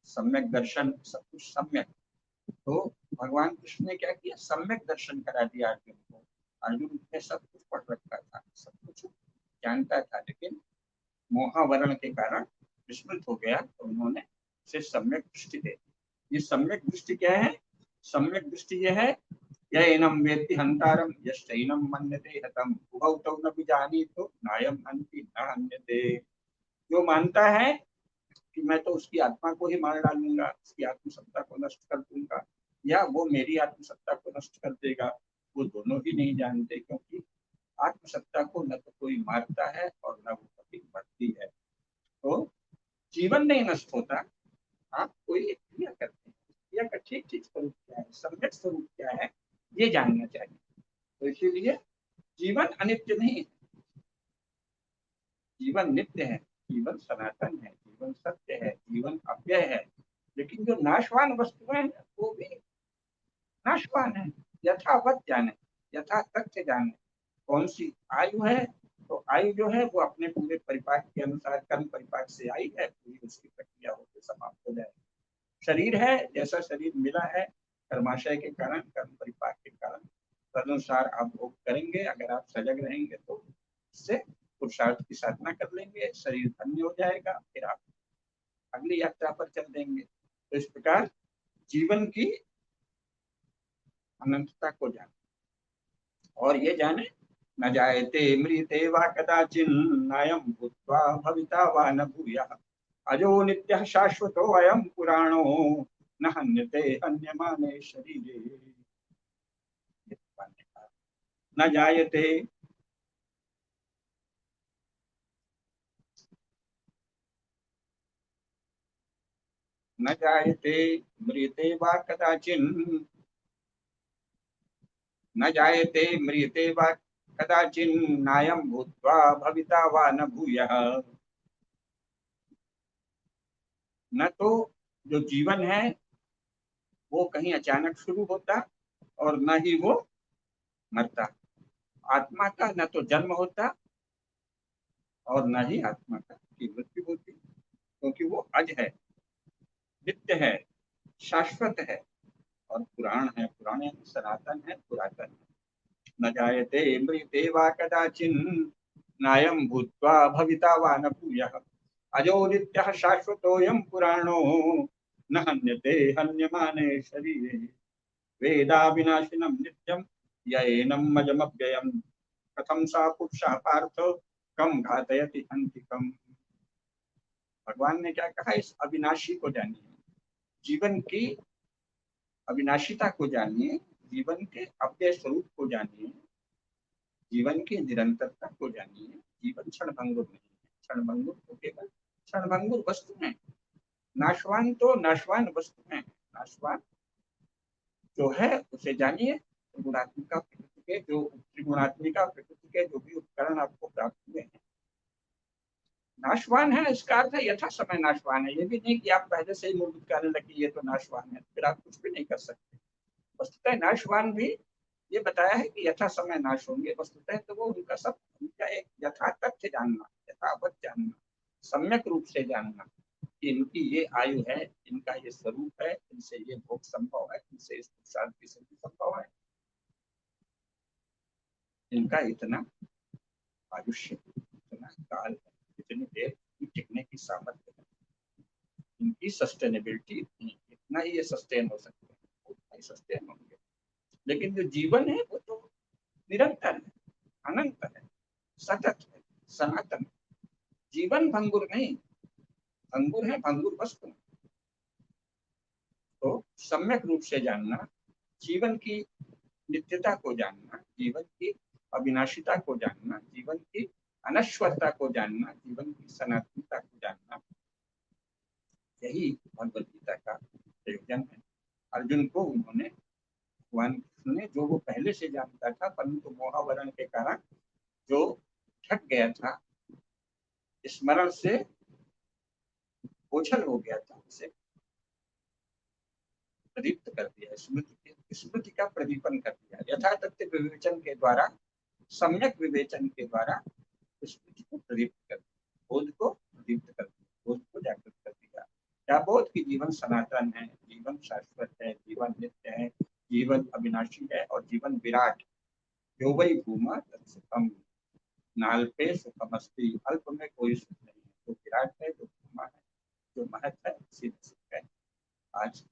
सम्यक दर्शन, सब कुछ सम्यक। तो भगवान कृष्ण ने क्या किया, सम्यक दर्शन करा दिया अर्जुन को। अर्जुन ने सब कुछ पढ़ रखा था, सब कुछ जानता था, लेकिन मोहावरण के कारण विस्मृत हो गया, तो उन्होंने उसे सम्यक दृष्टि दे दी। ये सम्यक दृष्टि क्या है? सम्यक दृष्टि यह है, यैनम वेत्ति हंतारम यश्चैनम मन्यते हतम उभौ तौ न विजानीतो नायम हन्ति न हन्यते। जो मानता है कि मैं तो उसकी आत्मा को ही मार डालूंगा, उसकी आत्मसत्ता को नष्ट कर दूंगा, या वो मेरी आत्मसत्ता को नष्ट कर देगा, वो दोनों ही नहीं जानते। क्योंकि आत्मसत्ता को न तो कोई मारता है और न वो कभी बढ़ती है। तो जीवन नहीं नष्ट होता, आप कोई एक क्रिया करते हैं, क्रिया का ठीक ठीक स्वरूप क्या है, सम्यक स्वरूप क्या है, ये जानना चाहिए। तो इसीलिए जीवन अनित्य नहीं है, जीवन नित्य है, जीवन सनातन है, जीवन सत्य है, जीवन अव्यय है। लेकिन जो नाशवान वस्तुएं हैं वो भी नाशवान है। यथावत जाने, यथा तथ्य जाने। कौन सी आयु है, तो आयु जो है वो अपने पूरे परिपाक के अनुसार, कर्म परिपाक से आई है, पूरी उसकी प्रक्रिया होकर समाप्त हो जाए। शरीर है, जैसा शरीर मिला है कर्माशय के कारण, कर्म परिपाक के कारण, तदनुसार आप भोग करेंगे। अगर आप सजग रहेंगे तो इससे पुरुषार्थ की साधना कर लेंगे, शरीर धन्य हो जाएगा, फिर आप अगली यात्रा पर चल देंगे। तो इस प्रकार जीवन की अनंतता को जाने, और ये जाने न जायते मृते वा कदाचिन्नायं भूत्वा भविता वा न भूयः अजो नित्यः शाश्वतो अयं पुराणो न हन्यते हन्यमाने शरीरे। न जायते, न जायते मृते वा कदाचिन्, न जायते मृते वा कदाचिन्नायं भूत्वा भविता वा न भूयः। न तो जो जीवन है वो कहीं अचानक शुरू होता, और न ही वो मरता। आत्मा का न तो जन्म होता और न ही आत्मा की मृत्यु होती, क्योंकि वो अज है, नित्य है, शाश्वत है और पुराण है। पुराण यानी सनातन है, पुरातन है। न जायते म्रियते वा कदाचिन् नायं भूत्वा भविता वा न भूयः। अजो नित्यः शाश्वतोऽयं पुराणो न हन्यते हन्यमाने शरीरे। वेदाविनाशिनं नित्यं येनं अजमव्ययम्। कथं सा पुरुषः पार्थ कम घातयति हन्तिकम्। भगवान ने क्या कहा, इस अविनाशी को जानिए, जीवन की अविनाशिता को जानिए, जीवन के अव्यय स्वरूप को जानिए, जीवन की निरंतरता को जानिए। जीवन क्षणभंगुर नहीं है, क्षणभंगुर तो केवल क्षणभंगुर वस्तु है, नाशवान तो नाशवान वस्तु है। नाशवान जो है उसे जानिए। त्रिगुणात्मिका प्रकृति के जो त्रिगुणात्मिका प्रकृति के जो भी उपकरण आपको प्राप्त हुए हैं नाशवान है। इसका अर्थ है यथा समय नाशवान है। ये भी नहीं कि आप पहले से ही मुंह बिटकाने लगे ये तो नाशवान है, फिर आप कुछ भी नहीं कर सकते। वस्तुतः नाशवान भी ये बताया है कि यथा समय नाश होंगे। वस्तुतः तो वो उनका सब उनका एक यथा तथ्य जानना, यथावत जानना, सम्यक रूप से जानना कि इनकी ये आयु है, इनका ये स्वरूप है, इनसे ये भोग संभव है, इनसे इस पुरुषार्थ की सिद्धि संभव है, इनका इतना आयुष्य, इतना काल है, इतनी देर टिकने की सामर्थ्य है, इनकी सस्टेनेबिलिटी इतना ही ये सस्टेन हो सकते हैं, उतना ही सस्टेन होंगे। लेकिन जो जीवन है वो तो निरंतर है, अनंत है, सतत है, सनातन। जीवन भंगुर नहीं, भंगुर है भंगुर वस्तु। तो सम्यक रूप से जानना, जीवन की नित्यता को जानना, जीवन की अविनाशिता को जानना, जीवन की अनश्वरता को जानना, जीवन की सनातनता को जानना, यही भगवद गीता का प्रयोजन है। अर्जुन को उन्होंने भगवान कृष्ण ने, जो वो पहले से जानता था परंतु मोहावरण के कारण जो ढक गया था, स्मरण से ओझल हो गया था, उसे प्रदीप्त कर दिया, स्मृति का प्रदीपन कर दिया। यथा तथ्य विवेचन के द्वारा, सम्यक विवेचन के द्वारा स्मृति को प्रदीप्त कर दिया, बोध को प्रदीप्त कर दिया, बोध को जागृत कर दिया। क्या बोध की जीवन सनातन है, जीवन शाश्वत है, जीवन नित्य है, जीवन अविनाशी है और जीवन विराट। यो वै भूमा तत्सुखम नाल्पे सुखमस्ति। अल्प में कोई सुख नहीं है, जो विराट है, जो भूमा है, जो महत है, सिद्ध सुख है। आज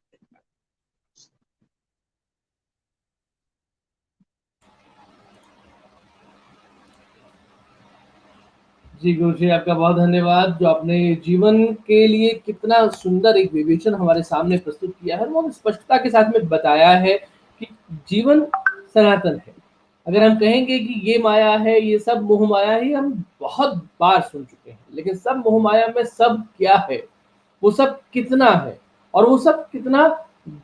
जी गुरु जी, आपका बहुत धन्यवाद। जो आपने जीवन के लिए कितना सुंदर एक विवेचन हमारे सामने प्रस्तुत किया है, वो स्पष्टता के साथ में बताया है कि जीवन सनातन है। अगर हम कहेंगे कि ये माया है, ये सब मोह माया है, हम बहुत बार सुन चुके हैं, लेकिन सब मोह माया में सब क्या है, वो सब कितना है और वो सब कितना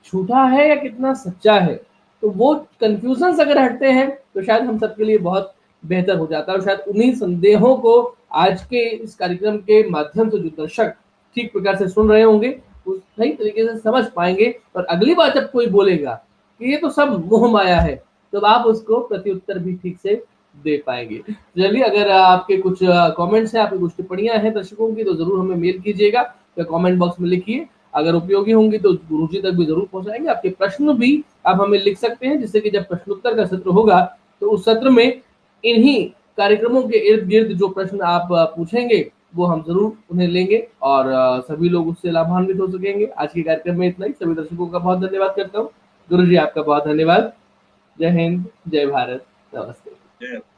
झूठा है या कितना सच्चा है, तो वो कंफ्यूजन अगर हटते हैं तो शायद हम सबके लिए बहुत बेहतर हो जाता है। और शायद उन्हीं संदेहों को आज के इस कार्यक्रम के माध्यम से जो दर्शक ठीक प्रकार से सुन रहे होंगे वो सही तरीके से समझ पाएंगे। और अगली बार जब कोई बोलेगा कि ये तो सब मोह माया है, तो आप उसको प्रत्युत्तर भी ठीक से दे पाएंगे। चलिए, अगर आपके कुछ कमेंट्स हैं, आपकी कुछ टिप्पणियां हैं दर्शकों की, तो जरूर हमें मेल कीजिएगा या कमेंट बॉक्स में लिखिए। अगर उपयोगी होंगी तो गुरुजी तक भी जरूर पहुंचाएंगे। आपके प्रश्न भी आप हमें लिख सकते हैं, जिससे कि जब प्रश्नोत्तर का सत्र होगा तो उस सत्र में इन्हीं कार्यक्रमों के इर्द गिर्द जो प्रश्न आप पूछेंगे वो हम जरूर उन्हें लेंगे और सभी लोग उससे लाभान्वित हो सकेंगे। आज के कार्यक्रम में इतना ही। सभी दर्शकों का बहुत धन्यवाद करता हूँ। गुरु जी, आपका बहुत धन्यवाद। जय हिंद, जय भारत, नमस्ते।